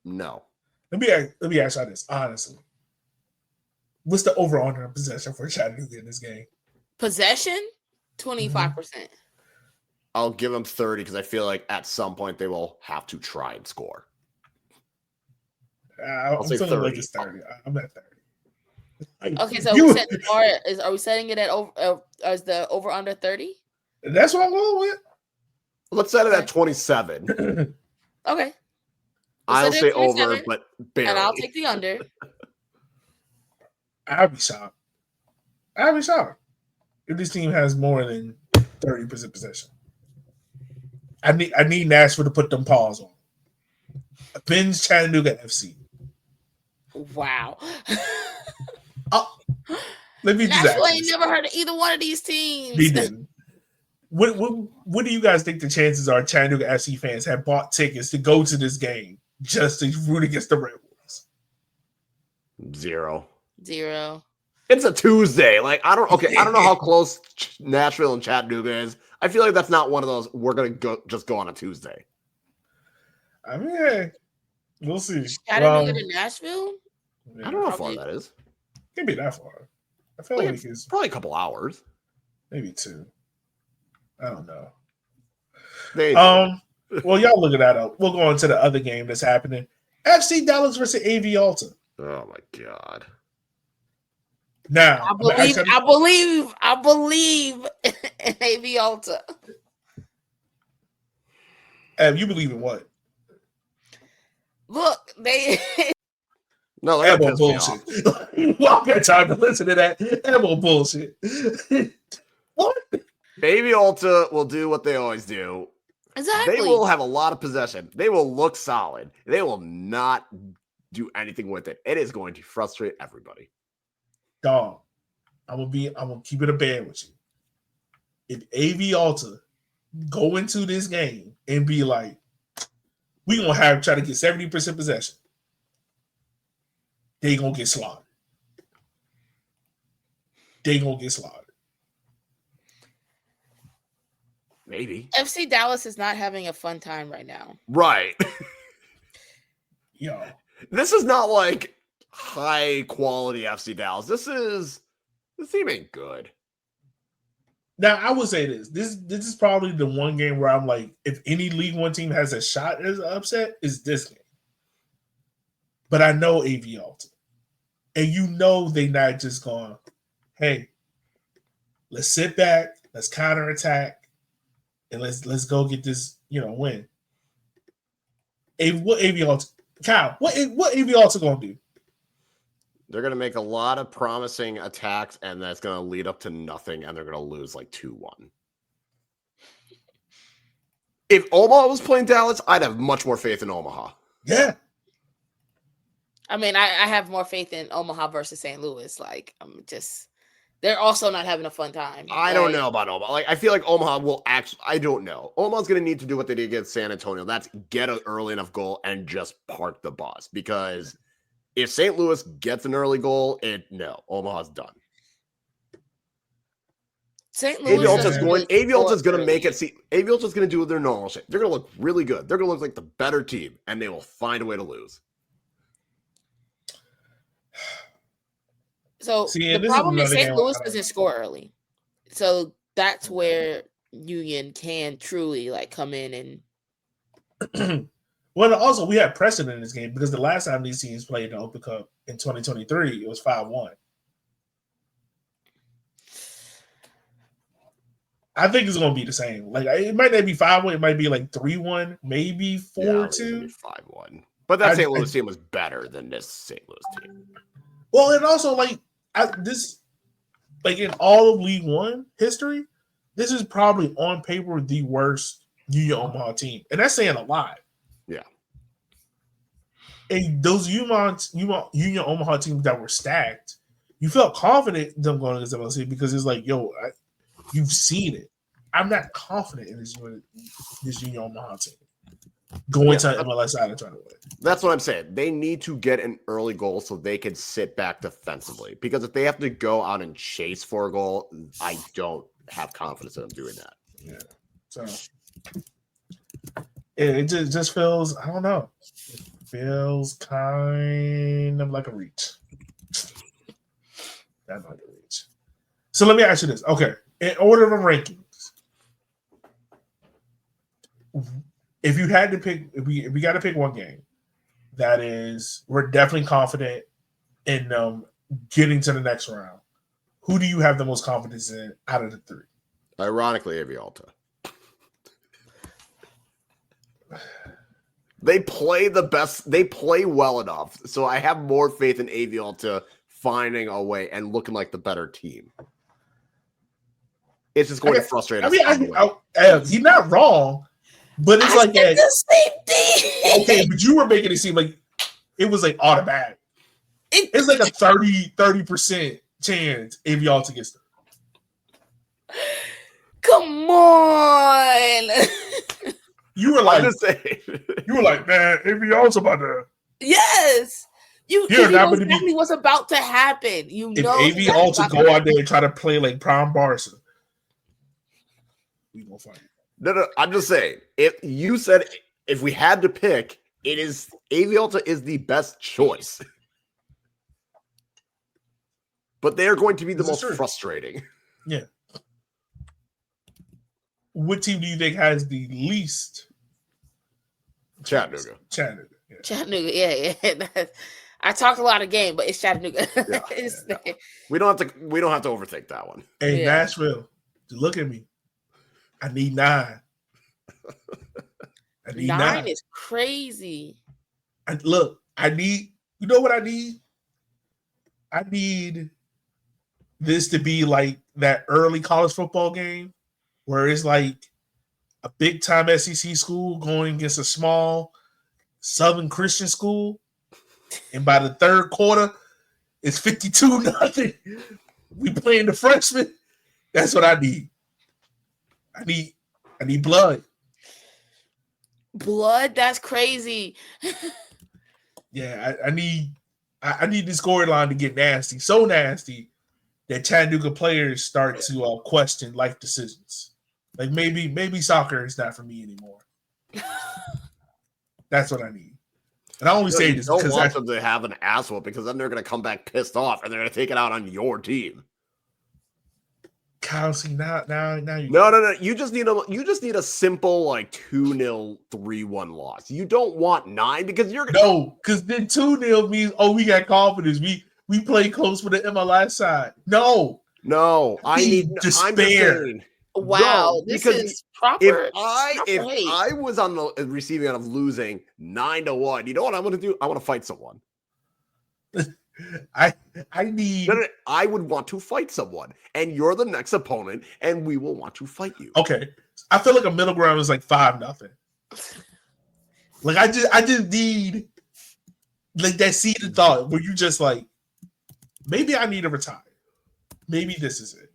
no. Let me ask you this honestly. What's the over-under possession for Chattanooga in this game? Possession, 25%. I'll give them 30 because I feel like at some point they will have to try and score. I'm saying 30. Like it's 30. I'm at 30. Okay, so are we setting it at as the over under 30? That's what I'm going with. Let's set it at 27. Okay. I'll said say it over, 27, but barely. and I'll take the under. I'd be shocked. If this team has more than 30% possession. I need Nashville to put them paws on. Ben's Chattanooga FC. Wow. Let me just Nashville ask ain't this. never heard of either one of these teams. They didn't. What do you guys think the chances are Chattanooga FC fans have bought tickets to go to this game just to root against the Red Wolves? 0. It's a Tuesday. Like, I don't know how close Nashville and Chattanooga is. I feel like that's not one of those we're gonna go on a Tuesday. I mean, hey, we'll see. Chattanooga to Nashville? I don't know how far that is. Can't be that far. I feel like it's probably a couple hours. Maybe 2. I don't know. Well, y'all look at that up. We'll go on to the other game that's happening. FC Dallas versus AV Alta. Oh my god. Now, I believe in AV Alta. You believe in what? Look, they no, that was bullshit. Well, got time to listen to that. That was bullshit. What? AV Alta will do what they always do. Exactly. They will have a lot of possession. They will look solid. They will not do anything with it. It is going to frustrate everybody. Dog, I'm gonna keep it a band with you. If AV Alta go into this game and be like, we gonna try to get 70% possession, they gonna get slaughtered. Maybe. FC Dallas is not having a fun time right now. Right. Yo. This is not like high quality FC Dallas. This team ain't good. Now I would say this is probably the one game where I'm like, if any League One team has a shot as an upset, is this game. But I know AV Alta, and you know they not just going, hey, let's sit back, let's counterattack, and let's go get this win. What AV Alta, Kyle? What AV Alta gonna do? They're going to make a lot of promising attacks, and that's going to lead up to nothing, and they're going to lose like 2-1. If Omaha was playing Dallas, I'd have much more faith in Omaha. Yeah. I mean, I have more faith in Omaha versus St. Louis. Like, they're also not having a fun time. I don't know about Omaha. Like, I feel like Omaha will actually, I don't know. Omaha's going to need to do what they did against San Antonio. That's get an early enough goal and just park the bus, because if St. Louis gets an early goal, Omaha's done. St. Louis AV Alta's going to make it. See, AV Alta's going to do their normal shit. They're going to look really good. They're going to look like the better team, and they will find a way to lose. So the problem is St. Louis doesn't score early. So that's where Union can truly come in and. Well, also, we had precedent in this game because the last time these teams played in the Open Cup in 2023, it was 5-1. I think it's going to be the same. Like, it might not be 5-1. It might be 3-1, maybe 4-2. 5-1. But that St. Louis team was better than this St. Louis team. Well, and also, in all of League One history, this is probably on paper the worst Union Omaha team. And that's saying a lot. Yeah. And those Union Omaha teams that were stacked, you felt confident them going against MLC because it's like, yo, you've seen it. I'm not confident in this Union Omaha team going to MLS side and trying to win. That's what I'm saying. They need to get an early goal so they can sit back defensively. Because if they have to go out and chase for a goal, I don't have confidence in them doing that. Yeah. So it just feels, I don't know. It feels kind of like a reach. That's like a reach. So let me ask you this. Okay. In order of rankings, if you had to pick, if we got to pick one game, that is, we're definitely confident in getting to the next round. Who do you have the most confidence in out of the three? Ironically, AV Alta. They play the best. They play well enough. So I have more faith in AV Alta finding a way and looking like the better team. It's just going to frustrate us. He's not wrong, but it's like that. The same thing. Okay, but you were making it seem like it was like automatic. It's like a 30% chance AV Alta gets them. Come on. You were like, man, AV Alta about to. Yes. You know exactly what's about to happen. You know, if AV Alta go out there and try to play like Prime Barca, we gonna fight. No, I'm just saying. If you said if we had to pick, it is AV Alta is the best choice. But they are going to be the most frustrating. Yeah. What team do you think has the least? Chattanooga. Yeah. Chattanooga, yeah. I talked a lot of game, but it's Chattanooga. Yeah. We don't have to overthink that one. Hey, Nashville, look at me. I need 9. I need 9 is crazy. I need. You know what I need? I need this to be like that early college football game where it's like a big time SEC school going against a small Southern Christian school, and by the third quarter, it's 52-0. We playing the freshmen. That's what I need. I need blood. Blood? That's crazy. Yeah, I need the scoreline to get nasty, so nasty that Chattanooga players start to question life decisions. Like maybe soccer is not for me anymore. That's what I need. And I only say this because because I don't want them to have an ass whoop because then they're going to come back pissed off and they're going to take it out on your team. Kyle, see now you No. You just need a simple like 2-0, 3-1 loss. You don't want 9 because you're gonna because then 2-0 means we got confidence. We play close for the MLS side. No, I need despair. Wow, this is proper. If I was on the receiving end of losing 9-1, you know what I'm going to do? I want to fight someone. I need. I would want to fight someone, and you're the next opponent, and we will want to fight you. Okay, I feel like a middle ground is like 5-0. Like I just need like that seed of thought where you just like maybe I need to retire. Maybe this is it.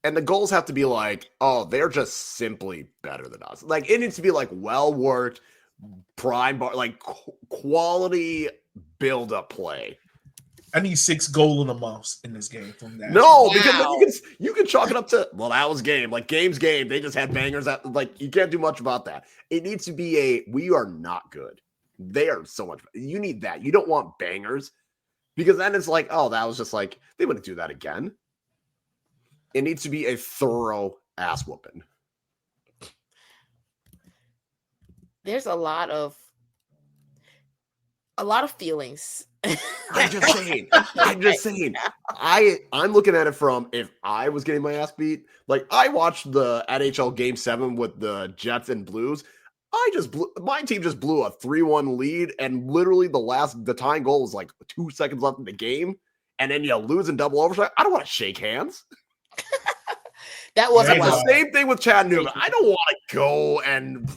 And the goals have to be like, they're just simply better than us. Like it needs to be like well worked, prime bar, like quality build up play. I need 6 goal in a month in this game from that. No, because you can chalk it up to that was game. Like game's game. They just had bangers that like you can't do much about that. It needs to be we are not good. They are so much. You need that. You don't want bangers because then it's like, that was just like they wouldn't do that again. It needs to be a thorough ass whooping. There's a lot of feelings. I'm just saying. I'm looking at it from if I was getting my ass beat. Like I watched the NHL Game 7 with the Jets and Blues. My team just blew a 3-1 lead, and literally the tying goal was like 2 seconds left in the game, and then you lose in double overtime. I don't want to shake hands. That wasn't the same thing with Chattanooga. I don't want to go and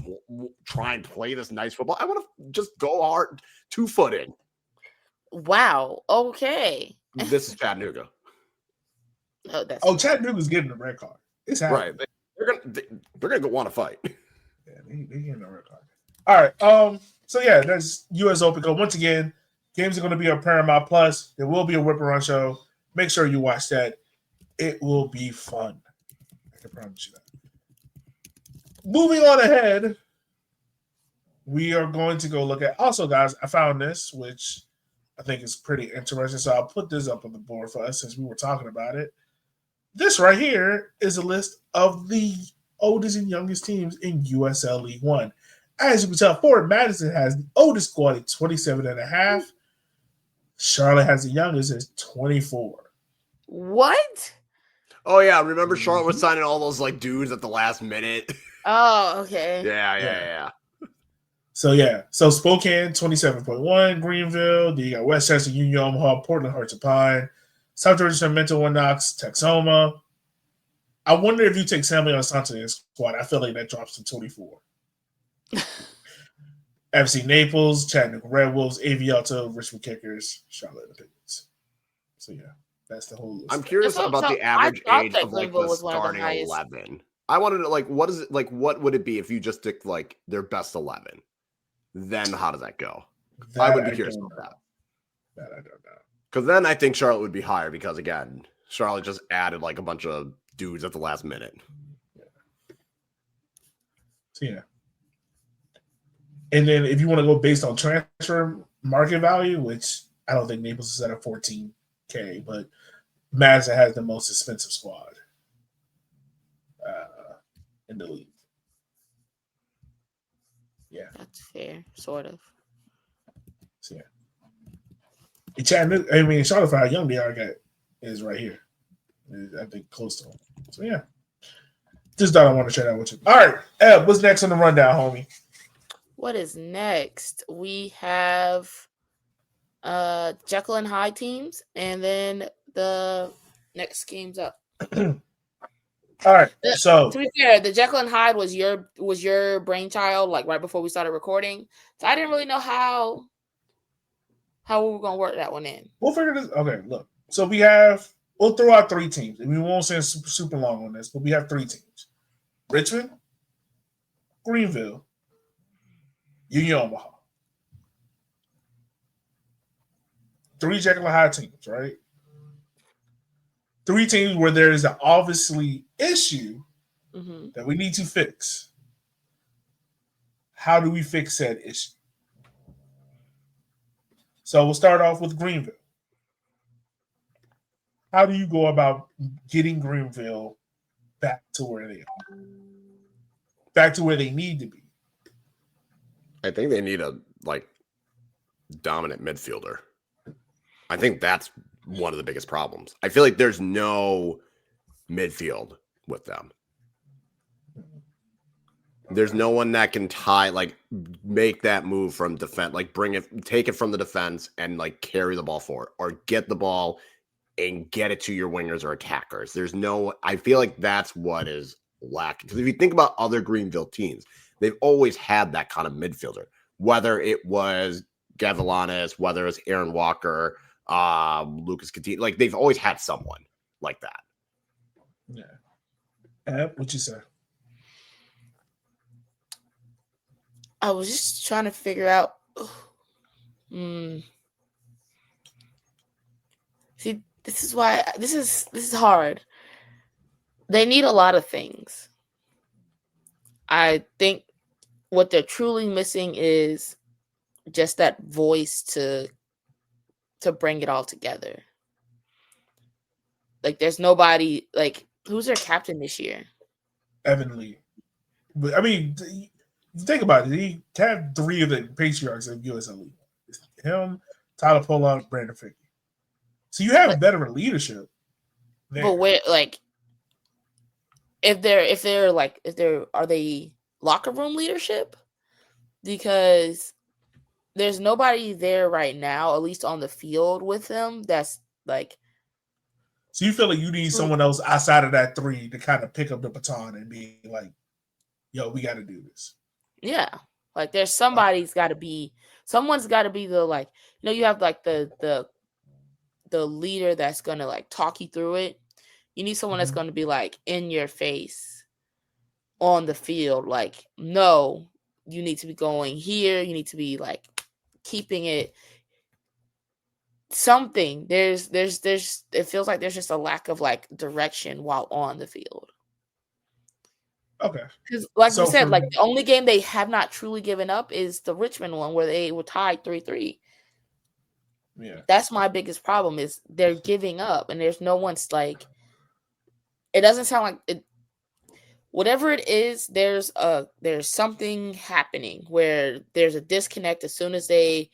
try and play this nice football. I want to just go hard, 2 foot in. Wow. Okay. This is Chattanooga. Chattanooga's getting the red card. It's happening. Right. They're gonna want to fight. Yeah, they getting the red card. All right. So yeah, that's US Open Cup. Once again, games are going to be on Paramount Plus. There will be a whip around show. Make sure you watch that. It will be fun. I can promise you that. Moving on ahead, we are going to go look at. Also, guys, I found this, which I think is pretty interesting. So I'll put this up on the board for us since we were talking about it. This right here is a list of the oldest and youngest teams in USL League One. As you can tell, Fort Madison has the oldest squad at 27.5. Charlotte has the youngest at 24. What? Oh yeah, remember Charlotte was signing all those like dudes at the last minute. Oh, okay. Yeah. So yeah, so Spokane 27.1, Greenville. Then you got Westchester, Union, Omaha, Portland, Hearts of Pine, South Georgia, Sacramento, One Knox, Texoma. I wonder if you take Samuel Asante in this squad. I feel like that drops to 24. FC Naples, Chattanooga Red Wolves, AV Alta, Richmond Kickers, Charlotte Opinions. So yeah, that's the whole list. I'm curious about the average age of like Greenville the was one of the starting highest. 11. I wanted to what is it like? What would it be if you just took like their best 11? Then how does that go? I would be curious about that. That I don't know. Because then I think Charlotte would be higher because again, Charlotte just added like a bunch of dudes at the last minute. Yeah. So yeah. And then if you want to go based on transfer market value, which I don't think Naples is at a 14K, but Madison has the most expensive squad in the league. Yeah. That's fair, sort of. So yeah. In Chattanooga, I mean, Charlotte, for how young they are, is right here. I think close to them. So yeah. Just thought I want to share that with you. All right. Eb, what's next on the rundown, homie? What is next? We have Jekyll and Hyde teams, and then the next game's up. All right. So to be fair, the Jekyll and Hyde was your brainchild, like right before we started recording. So I didn't really know how we were gonna work that one in. We'll figure this. Okay, look. So we'll throw out 3 teams, and we won't spend super long on this, but we have 3 teams: Richmond, Greenville, Union, Omaha. 3 Jekyll and Hyde teams, right? 3 teams where there is an obviously issue that we need to fix. How do we fix that issue? So we'll start off with Greenville. How do you go about getting Greenville back to where they are? Back to where they need to be? I think they need a dominant midfielder. I think that's one of the biggest problems. I feel like there's no midfield with them. There's no one that can make that move from defense, take it from the defense and carry the ball forward or get the ball and get it to your wingers or attackers. I feel like that's what is lacking. Because if you think about other Greenville teams, they've always had that kind of midfielder, whether it was Gavilanes, whether it's Aaron Walker, Lucas Coutinho, they've always had someone like that. Yeah. What'd you say? I was just trying to figure out. See, this is why this is hard. They need a lot of things. I think what they're truly missing is just that voice to bring it all together. There's nobody who's their captain this year? Evan Lee. But I mean, think about it. He had 3 of the patriarchs of USL League. Him, Tyler Pollock, Brandon Fickey. So you have better leadership there. But where are they locker room leadership? Because there's nobody there right now, at least on the field with them, that's So you feel like you need someone else outside of that 3 to kind of pick up the baton and be like, yo, we got to do this. Yeah. There's someone's got to be the you have the leader that's going to talk you through it. You need someone that's going to be in your face on the field. No, you need to be going here. You need to be keeping it something. There's it feels like there's just a lack of direction while on the field. Okay. Because we said, the only game they have not truly given up is the Richmond one where they were tied 3-3. Yeah. That's my biggest problem is they're giving up and there's no one's it doesn't sound like it. Whatever it is, there's something happening where there's a disconnect as soon as they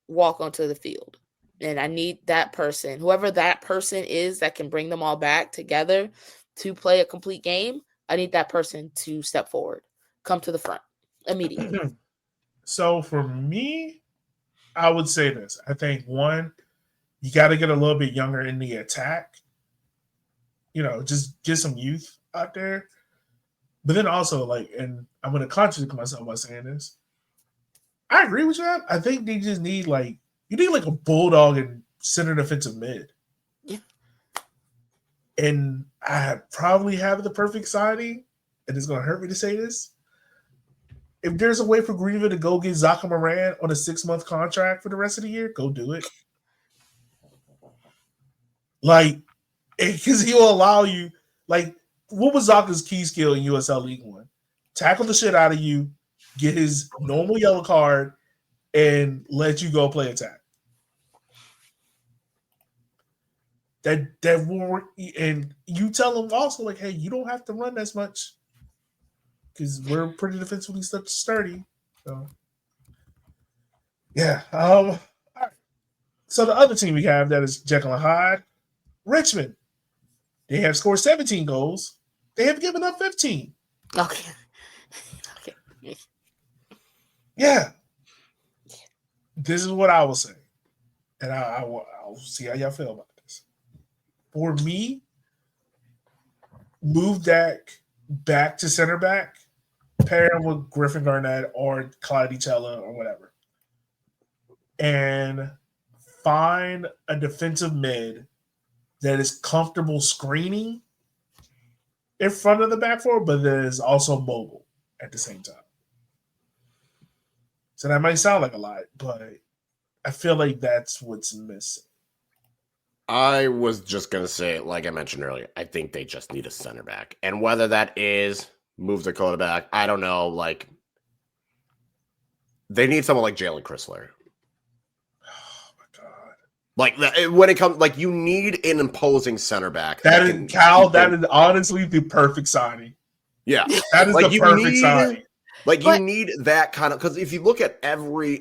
walk onto the field. And I need that person, whoever that person is that can bring them all back together to play a complete game. I need that person to step forward, come to the front immediately. So for me, I would say this. I think one, you got to get a little bit younger in the attack. Just get some youth out there. But then also, and I'm going to contradict myself by saying this. I agree with you. I think they just need you need a bulldog and center defensive mid. Yeah. And I probably have the perfect signing, and it's going to hurt me to say this. If there's a way for Greenville to go get Zaka Moran on a 6-month contract for the rest of the year, go do it. Because he will allow you, what was Zaka's key skill in USL League One? Tackle the shit out of you, get his normal yellow card, and let you go play attack. That will work. And you tell him also, hey, you don't have to run as much because we're pretty defensively sturdy. So, yeah. All right. So the other team we have that is Jekyll and Hyde, Richmond. They have scored 17 goals. They have given up 15. Okay. Yeah. This is what I will say. And I'll see how y'all feel about this. For me, move Dak back to center back, pair him with Griffin Garnett or Clyde Chella or whatever. And find a defensive mid that is comfortable screening in front of the back four, but that is also mobile at the same time. So that might sound like a lot, but I feel like that's what's missing. I was just going to say, like I mentioned earlier, I think they just need a center back. And whether that is move Dakota back, I don't know. They need someone like Jalen Chrysler. When it comes, you need an imposing center back. That is honestly the perfect signing. Yeah. That is the perfect signing. You need that kind of, because if you look at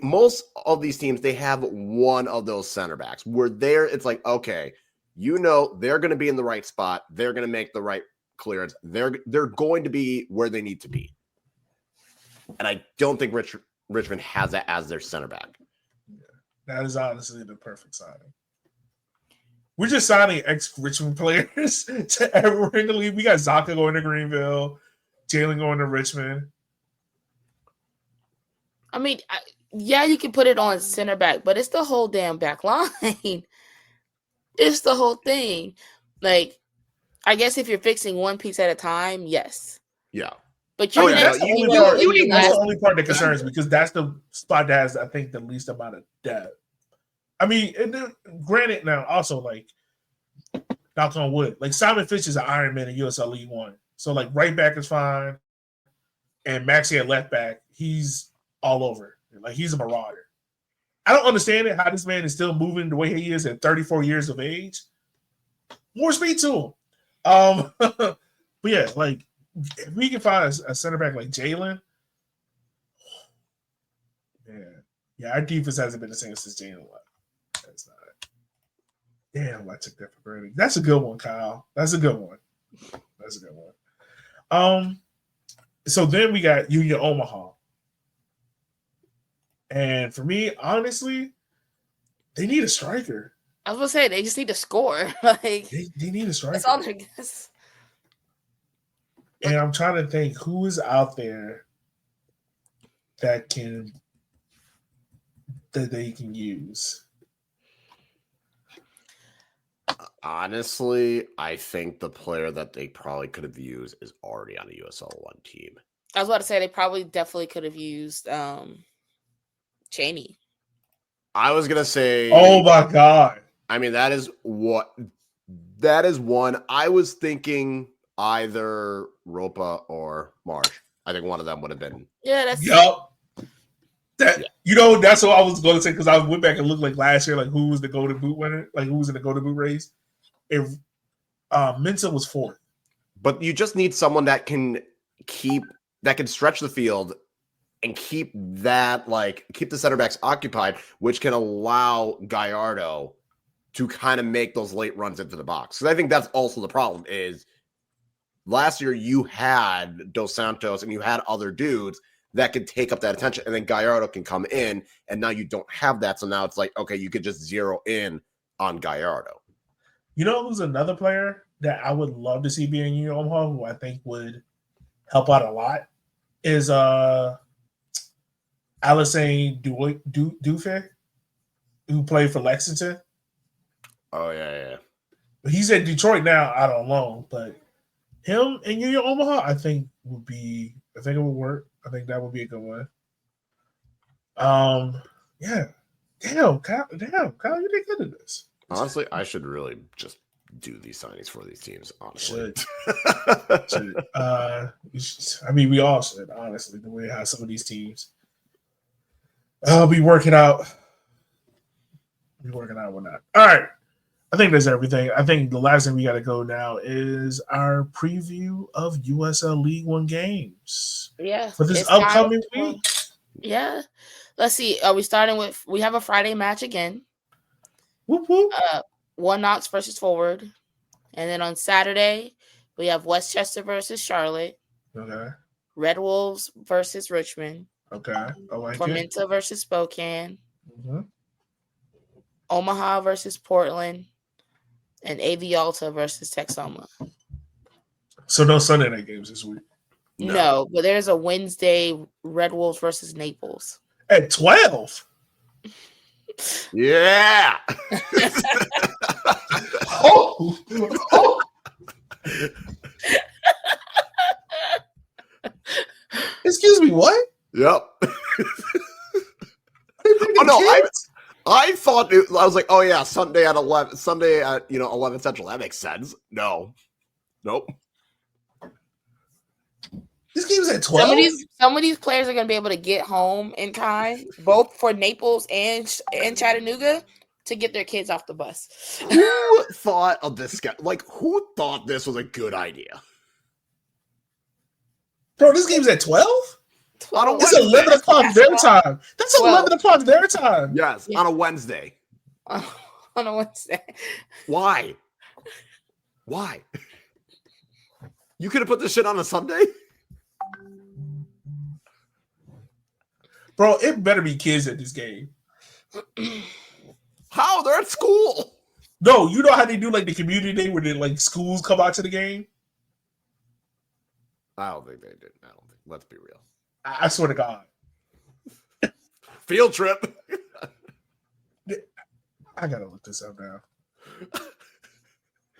most of these teams, they have one of those center backs where it's okay, they're going to be in the right spot. They're going to make the right clearance. They're going to be where they need to be. And I don't think Richmond has that as their center back. That is honestly the perfect signing. We're just signing ex-Richmond players to everywhere in the league. We got Zaka going to Greenville, Jalen going to Richmond. I mean, you can put it on center back, but it's the whole damn back line. It's the whole thing. I guess if you're fixing one piece at a time, yes. Yeah. But that's the only part that concerns me because that's the spot that has, I think, the least amount of depth. I mean, granted, now also knock on wood, Simon Fitch is an Iron Man in USL League One, so right back is fine, and Maxey at left back, he's all over. He's a marauder. I don't understand it how this man is still moving the way he is at 34 years of age. More speed to him. But yeah, if we can find a center back like Jalen, yeah, our defense hasn't been the same since Jalen left. That's not it. Damn, I took that for granted. That's a good one, Kyle. That's a good one. So then we got Union Omaha. And for me, honestly, they need a striker. I was going to say, they just need to score. They need a striker. That's all their guess. And I'm trying to think who is out there that they can use. Honestly, I think the player that they probably could have used is already on a USL 1 team. I was about to say they definitely could have used Cheney. I was gonna say, oh my god! I mean, that is one. I was thinking either Ropa or Marsh. I think one of them would have been. Yeah, that's. Yup. That's what I was going to say because I went back and looked last year, who was the Golden Boot winner, who was in the Golden Boot race. If Mensah was fourth, but you just need someone that can stretch the field and keep the center backs occupied, which can allow Gallardo to kind of make those late runs into the box. Because I think that's also the problem is last year you had Dos Santos and you had other dudes that can take up that attention. And then Gallardo can come in, and now you don't have that. So now it's like, okay, you could just zero in on Gallardo. You know who's another player that I would love to see be in Union Omaha, who I think would help out a lot, is Alisane Dufe, who played for Lexington. Oh, yeah. He's at Detroit now out on loan, but him and Union Omaha, I think it would work. I think that would be a good one. Yeah. Damn, Kyle, you did good at this. Honestly, I should really just do these signings for these teams, honestly. Should. I mean, we all should, honestly, the way how some of these teams be working out. Whatnot. All right. I think that's everything. I think the last thing we got to go now is our preview of USL League One games. Yeah. For this upcoming week. Yeah. Let's see. Are we starting with? We have a Friday match again. Whoop whoop. One Knox versus Forward, and then on Saturday we have Westchester versus Charlotte. Okay. Red Wolves versus Richmond. Okay. I like Tormenta versus Spokane. Mm-hmm. Omaha versus Portland, and AV Alta versus Texoma. So no Sunday night games this week. No, but there's a Wednesday Red Wolves versus Naples at 12. Yeah. Oh. Excuse me, what? Yep. Oh no, I thought I was like, oh yeah, Sunday at 11 Central. That makes sense. No. Nope. This game's at 12. Some of these players are going to be able to get home in time, both for Naples and Chattanooga, to get their kids off the bus. Who thought of this guy? Like, who thought this was a good idea? Bro, this game's at 12? It's 11 o'clock their time. That's 11 o'clock their time. Yes, on a Wednesday. On a Wednesday. Why? You could have put this shit on a Sunday? Bro, it better be kids at this game. How? They're at school. No, you know how they do like the community day where they like schools come out to the game? I don't think they did. Let's be real. I swear to God. Field trip. I gotta look this up now.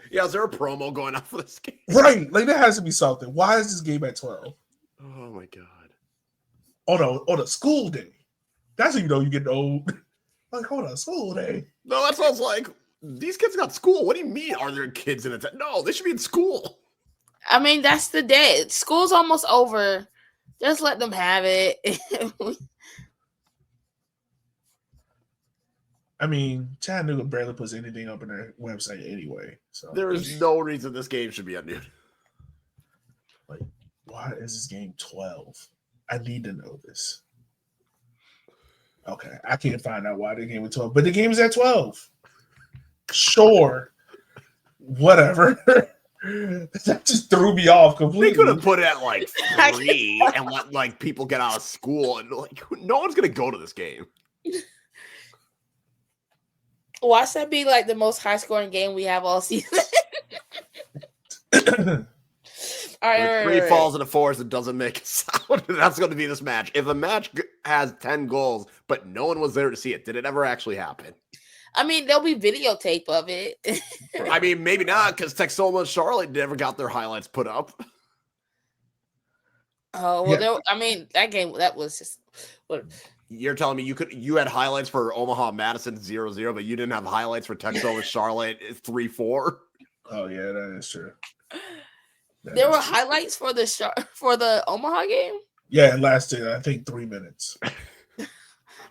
Yeah, is there a promo going on for this game? Right. Like there has to be something. Why is this game at 12? Oh my God. On a school day. That's how you know you get old. Like, hold on, school day. No, that sounds like these kids got school. What do you mean? Are there kids in it? No, they should be in school. I mean, that's the day. School's almost over. Just let them have it. I mean, Chattanooga barely puts anything up on their website anyway. So there is no reason this game should be on noon. Like, why is this game 12? I need to know this. Okay, I can't find out why the game was 12, but the game is at 12. Sure. Whatever. That just threw me off completely. They could have put it at like 3 and let like people get out of school, and like no one's gonna go to this game. Watch that be like the most high scoring game we have all season. All right, Three falls into fours, it doesn't make a sound. That's going to be this match. If a match has 10 goals, but no one was there to see it, did it ever actually happen? I mean, there'll be videotape of it. I mean, maybe not, because Texoma and Charlotte never got their highlights put up. Oh well, yeah. I mean, that game that was just. What? You're telling me you had highlights for Omaha Madison 0-0, but you didn't have highlights for Texoma and Charlotte 3-4? Oh yeah, that is true. There were highlights for the Omaha game. Yeah, it lasted I think 3 minutes.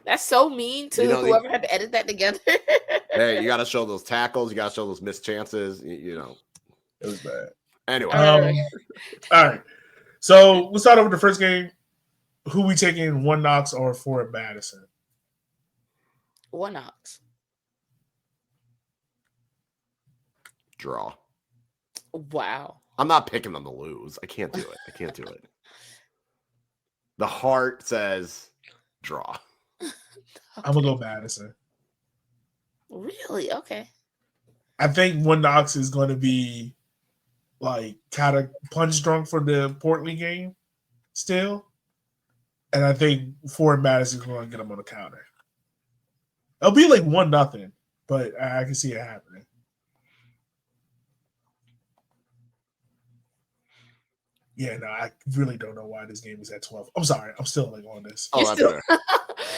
That's so mean to whoever had to edit that together. Hey, you got to show those tackles. You got to show those missed chances. You know, it was bad. Anyway, all right. So we'll start off with the first game. Who we taking, One Knox or Fort Madison? One Knox. Draw. Wow. I'm not picking them to lose. I can't do it. The heart says draw. I'm gonna go Madison. Really? Okay. I think One Knox is going to be like kind of punch drunk for the Portland game still, and I think Ford Madison's going to get him on the counter. It'll be like 1-0, but I can see it happening. Yeah, no, I really don't know why this game is at 12. I'm sorry, I'm still like on this. Oh, that's fair.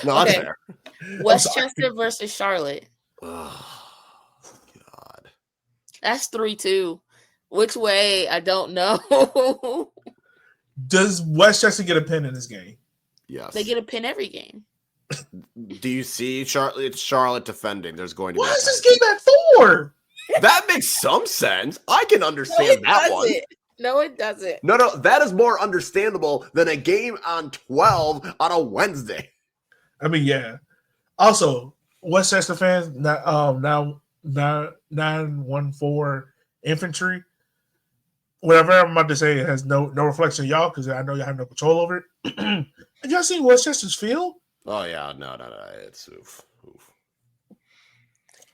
No, that's fair. Westchester versus Charlotte. Oh, God. That's 3-2. Which way? I don't know. Does Westchester get a pin in this game? Yes. They get a pin every game. Do you see Charlotte? It's Charlotte defending. There's going to Why be. is this game at 4? That makes some sense. I can understand that one. No, it doesn't. No, that is more understandable than a game on 12 on a Wednesday. I mean, yeah. Also, Westchester fans, now 914 infantry. Whatever I'm about to say, it has no reflection on y'all because I know y'all have no control over it. Have y'all seen Westchester's field? Oh yeah, no. It's oof.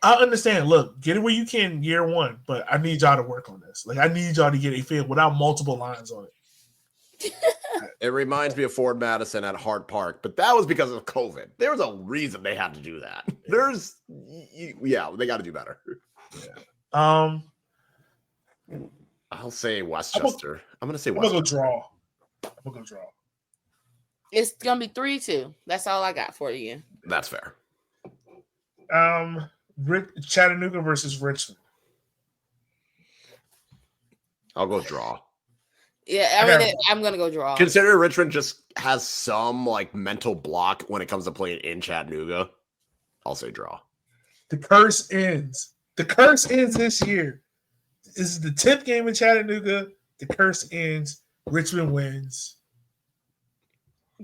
I understand. Look, get it where you can year one, but I need y'all to work on this. Like, I need y'all to get a field without multiple lines on it. It reminds me of Ford Madison at Hart Park, but that was because of COVID. There was a reason they had to do that. They got to do better. Yeah. I'll say Westchester. I'm going to say I'm gonna Westchester. go draw. It's gonna be 3-2. That's all I got for you. That's fair. Chattanooga versus Richmond. I'll go draw. Yeah, I'm gonna go draw. Consider Richmond just has some like mental block when it comes to playing in Chattanooga. I'll say draw. The curse ends. The curse ends this year. This is the 10th game in Chattanooga. The curse ends. Richmond wins.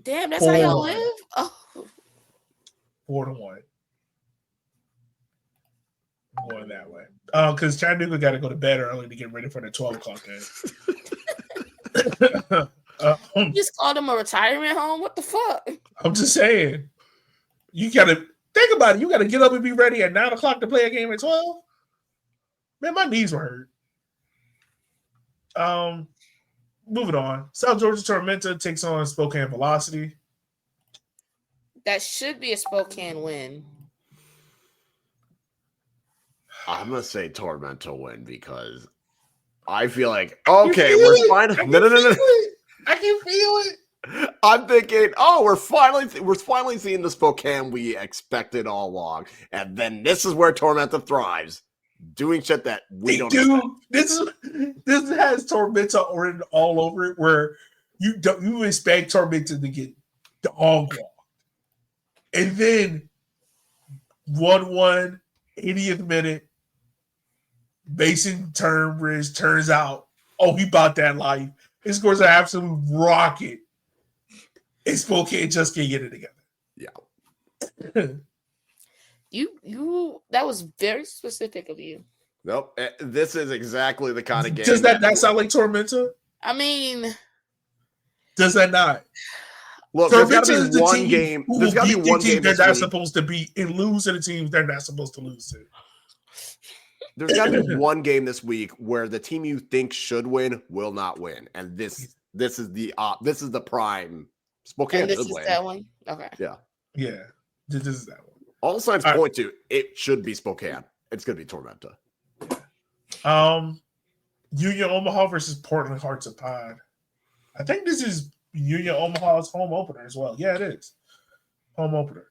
Damn, that's how y'all 4-1. live? Oh. 4-1. I'm going that way. Because Chattanooga got to go to bed early to get ready for the 12 o'clock game. You just called them a retirement home? What the fuck? I'm just saying. You got to think about it. You got to get up and be ready at 9 o'clock to play a game at 12. Man, my knees were hurt. Moving on. South Georgia Tormenta takes on Spokane Velocity. That should be a Spokane win. I'm going to say Tormenta win because I feel like, okay, we're fine. No. I can feel it. I'm thinking, we're finally seeing the Spokane we expected all along. And then this is where Tormenta thrives. Doing shit that we don't do. expect. This has Tormenta written all over it where you expect Tormenta to get dog walked. And then 1-1, 80th minute, Mason Turnbridge turns out, he bought that life. He scores an absolute rocket. And Spokane just can't get it together. Yeah. You that was very specific of you. Nope. This is exactly the kind of game. Does that not sound like Tormenta? I mean, does that not? Look, there's got to be one game. There's got to be one game they're not supposed to beat and lose to the teams they're not supposed to lose to. There's got to be one game this week where the team you think should win will not win, and this is the prime. Spokane should win. That one. Okay. Yeah. This is that one. All signs point to it should be Spokane. It's going to be Tormenta. Union Omaha versus Portland Hearts of Pod. I think this is Union Omaha's home opener as well. Yeah, it is. Home opener.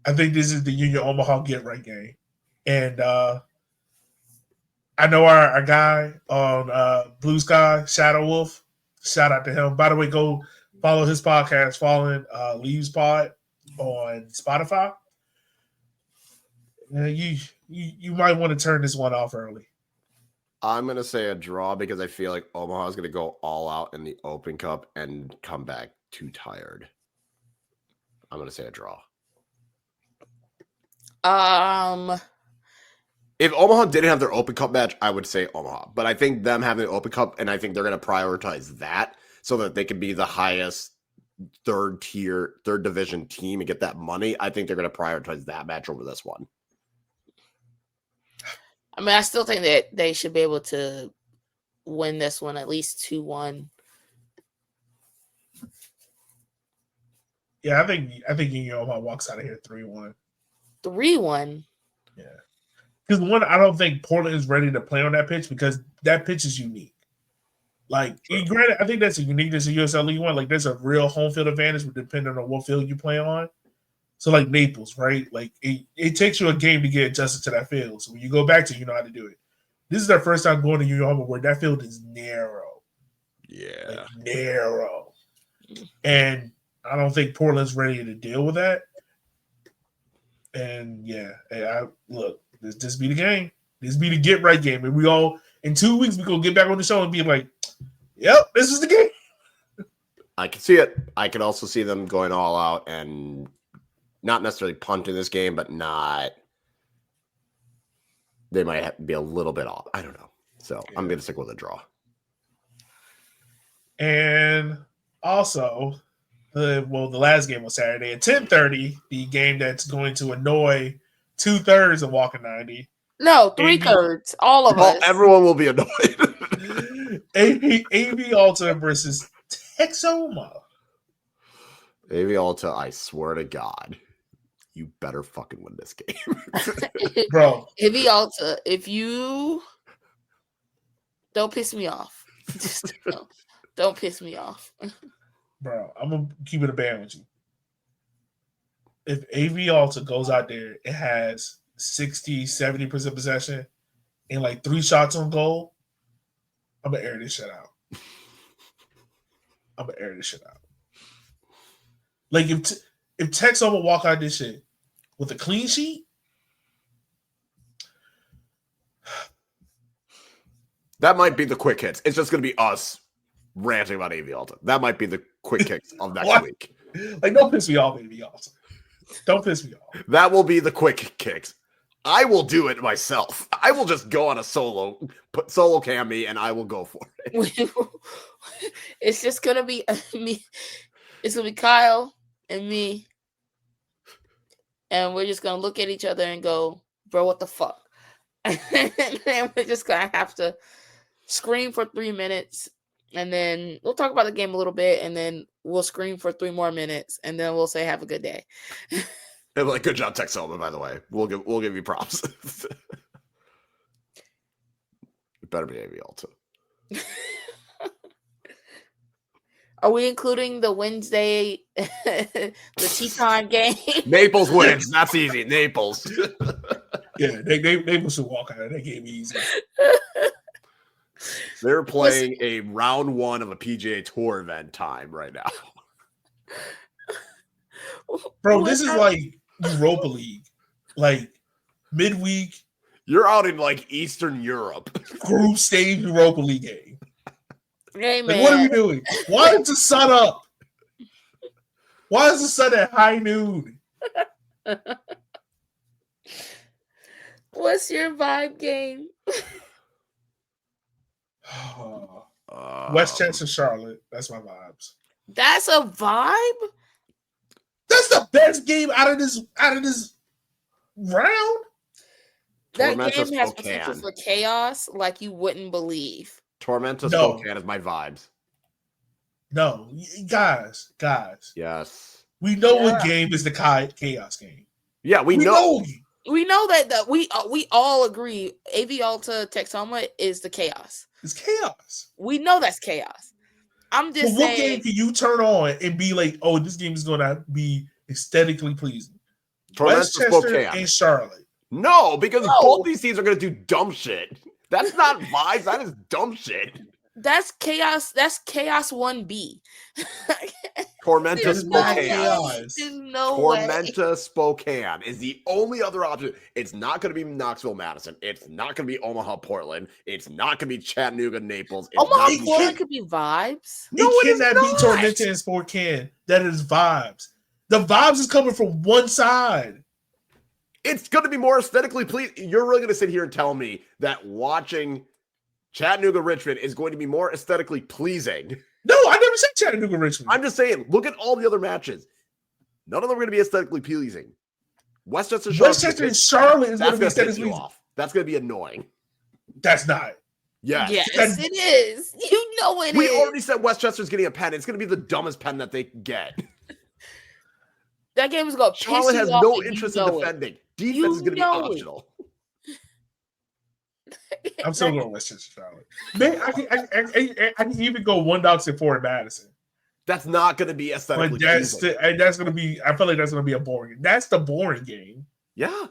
I think this is the Union Omaha get right game. And I know our guy on Blue Sky, Shadow Wolf. Shout out to him. By the way, go follow his podcast, Fallen Leaves Pod on Spotify. You might want to turn this one off early. I'm going to say a draw because I feel like Omaha is going to go all out in the Open Cup and come back too tired. I'm going to say a draw. If Omaha didn't have their Open Cup match, I would say Omaha. But I think them having the Open Cup, and I think they're going to prioritize that so that they can be the highest third division team and get that money. I think they're going to prioritize that match over this one. I mean, I still think that they should be able to win this one at least 2-1. Yeah, I think Omaha walks out of here 3-1. 3-1. Yeah. Because one, I don't think Portland is ready to play on that pitch because that pitch is unique. Like, granted, I think that's a uniqueness of USL League One. Like, there's a real home field advantage depending on what field you play on. So, like Naples, right? Like, it takes you a game to get adjusted to that field. So, when you go back to it, you know how to do it. This is their first time going to Omaha where that field is narrow. Yeah. Like, narrow. And I don't think Portland's ready to deal with that. And, yeah, look, this be the game. This be the get-right game. And we all, in 2 weeks, we're going to get back on the show and be like, yep, this is the game. I can see it. I can also see them going all out and not necessarily punting this game, but they might be a little bit off. I don't know. So I'm going to stick with a draw. And also, the last game was Saturday at 10:30, the game that's going to annoy 2/3 of Walkin 90. No, 3/3. All of us. Everyone will be annoyed. AV Alta versus Texoma. AV Alta, I swear to God, you better fucking win this game. Bro. AV Alta, if you don't piss me off. Just don't piss me off. Bro, I'm going to keep it a band with you. If AV Alta goes out there, it has 60-70% possession and like 3 shots on goal, I'm going to air this shit out. Like, if Texoma walk out this shit with a clean sheet, that might be the quick hits. It's just going to be us ranting about AV Alta. That might be the quick kicks of next week. Like, don't piss me off, AV Alta. Don't piss me off. That will be the quick kicks. I will do it myself. I will just go on a put solo cam me, and I will go for it. It's just going to be me. It's going to be Kyle and me. And we're just going to look at each other and go, bro, what the fuck? And then we're just going to have to scream for 3 minutes. And then we'll talk about the game a little bit. And then we'll scream for 3 more minutes. And then we'll say, have a good day. And like, good job, Texoma, by the way. We'll give you props. It better be AV Alta. Are we including the Wednesday, the tea time game? Naples wins. That's easy. Naples. Yeah, Naples should walk out of that game easy. They're playing a round 1 of a PGA Tour event time right now. Bro, this is like Europa League. Like, midweek. You're out in, like, Eastern Europe. Group stage Europa League game. Hey, Like, man. what are we doing? Why is the sun up? Why is the sun at high noon? What's your vibe game? Westchester, Charlotte. That's my vibes. That's a vibe? That's the best game out of this round. That Tormenta game has Spokane. potential for chaos like you wouldn't believe. Tormenta No. Spokane is my vibes. No, guys. Yes. We know what game is the chaos game. Yeah, we know. We know that we all agree AV Alta Texoma is the chaos. It's chaos. We know that's chaos. I'm just But what saying. game can you turn on and be like, oh, this game is going to be aesthetically pleasing? Tormenta Westchester Spokane. and Charlotte. No, because No. both these teams are going to do dumb shit. That's not vibes. That is dumb shit. That's chaos. That's chaos 1B. Tormenta There's no Spokane. way. chaos. There's no way. Tormenta Spokane is the only other option. It's not going to be Knoxville, Madison. It's not going to be Omaha, Portland. It's not going to be Chattanooga, Naples. It's Omaha, not- Portland could be vibes. No, it cannot be Tormenta and Spokane. That is vibes. The vibes is coming from one side. It's going to be more aesthetically pleasing. You're really going to sit here and tell me that watching Chattanooga Richmond is going to be more aesthetically pleasing? No, I never said Chattanooga Richmond. I'm just saying, look at all the other matches. None of them are going to be aesthetically pleasing. Westchester and Charlotte is going to be aesthetically pleasing. That's going to be annoying. That's not. Yes. Yes, it is. You know it is. We already said Westchester's getting a pen. It's going to be the dumbest pen that they get. That game is going to piss Charlotte you has off no interest in defending. Defense is going to be optional. I'm still going Westchester Charlotte. Man, I can even go 1-4 in Madison. That's not going to be aesthetically pleasing. That's going to be. I feel like that's going to be a boring. That's the boring game. Yeah.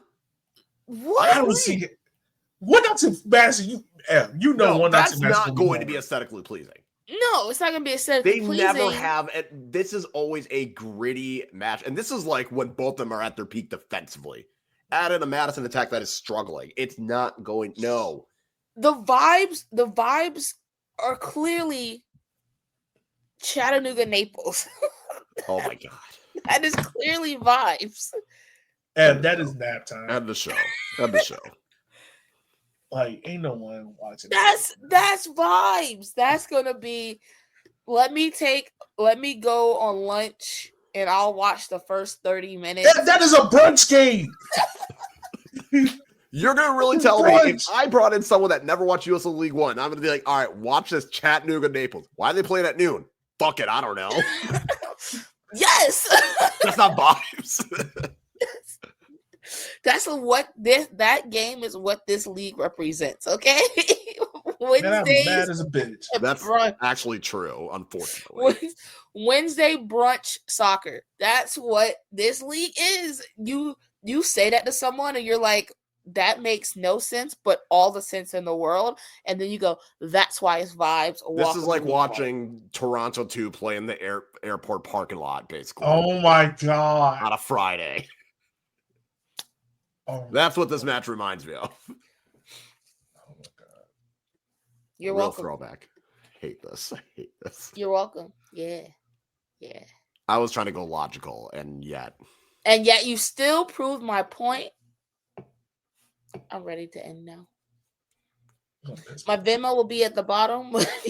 What? I don't see it. 1-2 Madison. You know, 1-2. That's not going to be aesthetically pleasing. No, it's not going to be aesthetically pleasing. They never have. This is always a gritty match, and this is like when both of them are at their peak defensively. Add in a Madison attack that is struggling. It's not going. No. The vibes are clearly Chattanooga Naples. Oh my god. That is clearly vibes. And that is nap time. End the show. Like, ain't no one watching. That's vibes. That's gonna be. Let me go on lunch and I'll watch the first 30 minutes. That is a brunch game. You're going to really tell me if I brought in someone that never watched USL League One, I'm going to be like, all right, watch this Chattanooga Naples. Why are they playing at noon? Fuck it, I don't know. Yes. That's not vibes. That game is what this league represents, okay? Man, I'm mad as a bitch. That's actually true, unfortunately. Wednesday brunch soccer. That's what this league is. You say that to someone and you're like, that makes no sense, but all the sense in the world. And then you go, that's why it's vibes. This is like watching Toronto 2 play in the airport parking lot, basically. Oh my God. On a Friday. Oh. That's what this match reminds me of. Oh my God. You're Real welcome. Throwback. I hate this. You're welcome. Yeah. I was trying to go logical, and yet you still proved my point. I'm ready to end now. My Venmo will be at the bottom. It's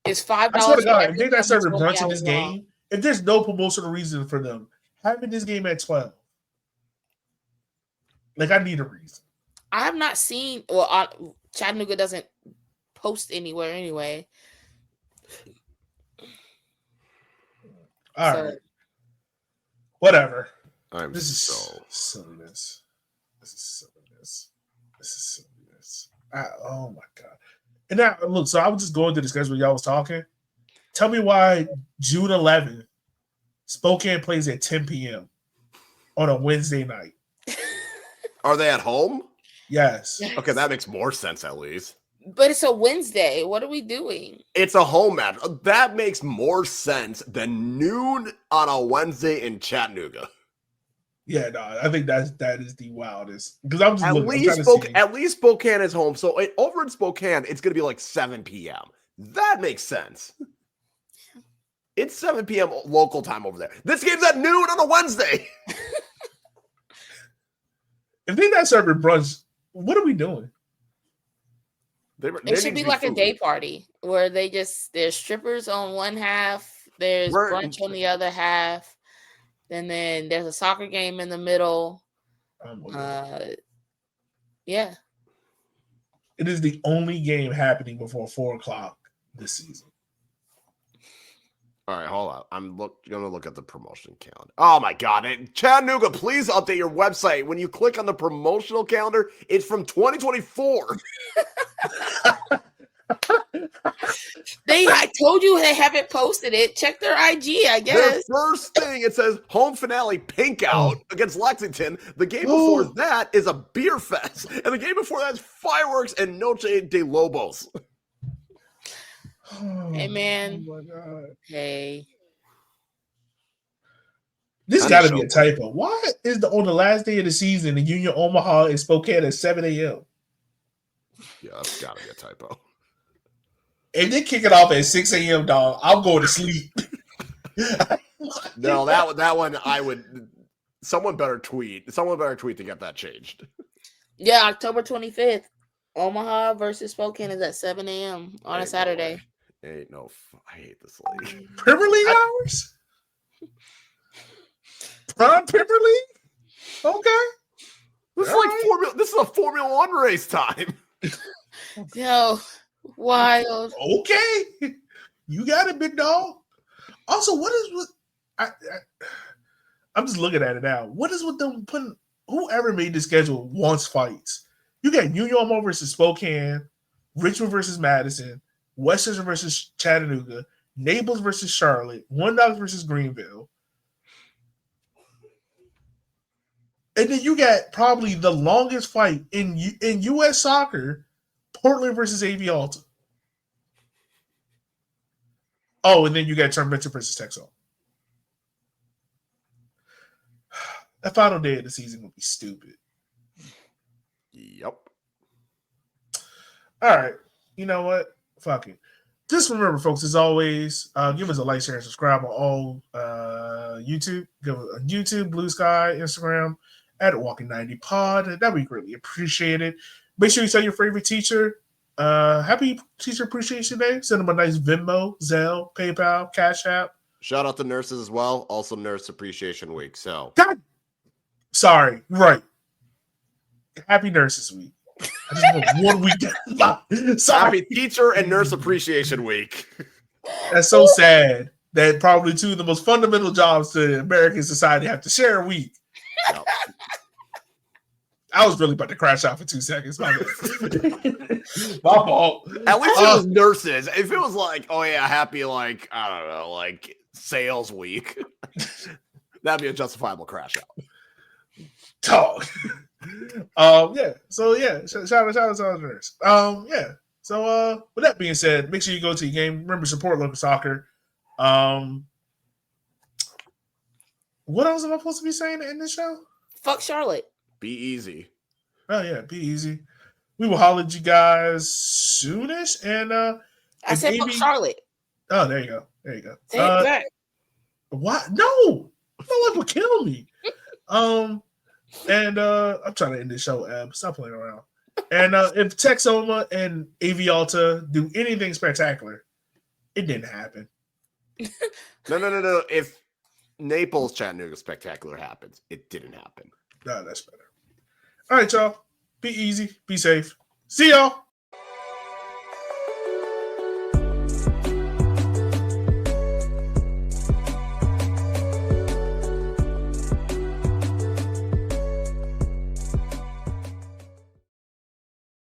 $5. I swear to God, if they're not serving brunch in this game, if there's no promotional reason for them having this game at 12, like I need a reason. I have not seen. Well, Chattanooga doesn't post anywhere anyway. All right. Whatever. This is so silliness. This is silliness. Oh my God. And now look, so I was just going through the schedule y'all was talking. Tell me why June 11th, Spokane plays at 10 p.m. on a Wednesday night. Are they at home? Yes. Okay, that makes more sense at least. But it's a Wednesday. What are we doing? It's a home match. That makes more sense than noon on a Wednesday in Chattanooga. Yeah, no, I think that is the wildest. Because I'm just at least Spokane is home. So over in Spokane, it's going to be like 7 p.m. That makes sense. It's 7 p.m. local time over there. This game's at noon on a Wednesday. If they're not serving brunch, what are we doing? It should be like a day party where there's strippers on one half, there's brunch on the other half, and then there's a soccer game in the middle. Yeah. It is the only game happening before 4:00 this season. All right, hold on. I'm going to look at the promotion calendar. Oh, my God. Chattanooga, please update your website. When you click on the promotional calendar, it's from 2024. I told you they haven't posted it. Check their IG, I guess. Their first thing, it says home finale pink out against Lexington. The game before that is a beer fest. And the game before that is fireworks and Noche de Lobos. Hey, man. Oh my God. Hey. This got to be a typo. Why is on the last day of the season, the Union Omaha is Spokane at 7 a.m.? Yeah, that's got to be a typo. If they kick it off at 6 a.m., dog, I'm going to sleep. No, that one I would. Someone better tweet. Someone better tweet to get that changed. Yeah, October 25th. Omaha versus Spokane is at 7 a.m. on a Saturday. Ain't no. I hate this league. Premier League hours? Prime Premier League? Okay. This is like Formula. This is a Formula One race time. Yo, wild. Okay. You got it, big dog. Also, what is with I'm just looking at it now. What is with them putting whoever made the schedule wants fights? You got Union versus Spokane, Richmond versus Madison, Western versus Chattanooga, Naples versus Charlotte, Underdogs versus Greenville. And then you got probably the longest fight in U.S. soccer, Portland versus AV Alta. Oh, and then you got Tormentor versus Texas. That final day of the season would be stupid. Yep. All right. You know what? Fuck it. Just remember, folks, as always, give us a like, share, and subscribe on all YouTube. Give us on YouTube, Blue Sky, Instagram, at Walkin90Pod. That would be greatly appreciated. Make sure you tell your favorite teacher, happy Teacher Appreciation Day. Send them a nice Venmo, Zelle, PayPal, Cash App. Shout out to nurses as well. Also, Nurse Appreciation Week. So, God, sorry, right. Happy Nurses Week. I just want 1 week. Sorry. happy Teacher and Nurse Appreciation Week. That's so sad that probably two of the most fundamental jobs to American society have to share a week. Yep. I was really about to crash out for 2 seconds. My bad. My fault. At least it was nurses. If it was like, oh yeah, happy like I don't know, like sales week, that'd be a justifiable crash out. Talk. Yeah. So yeah, shout out to the nurse. Yeah. So with that being said, make sure you go to your game. Remember, support local soccer. What else am I supposed to be saying in this show? Fuck Charlotte. Be easy. Oh yeah, be easy. We will holler at you guys soonish. And I said fuck Charlotte. Oh, there you go. There you go. Say it back. What? No, that would kill me. And I'm trying to end this show, Eb. Stop playing around. And if Texoma and AV Alta do anything spectacular, it didn't happen. No. If Naples Chattanooga spectacular happens, it didn't happen. No, that's better. All right, y'all. Be easy. Be safe. See y'all.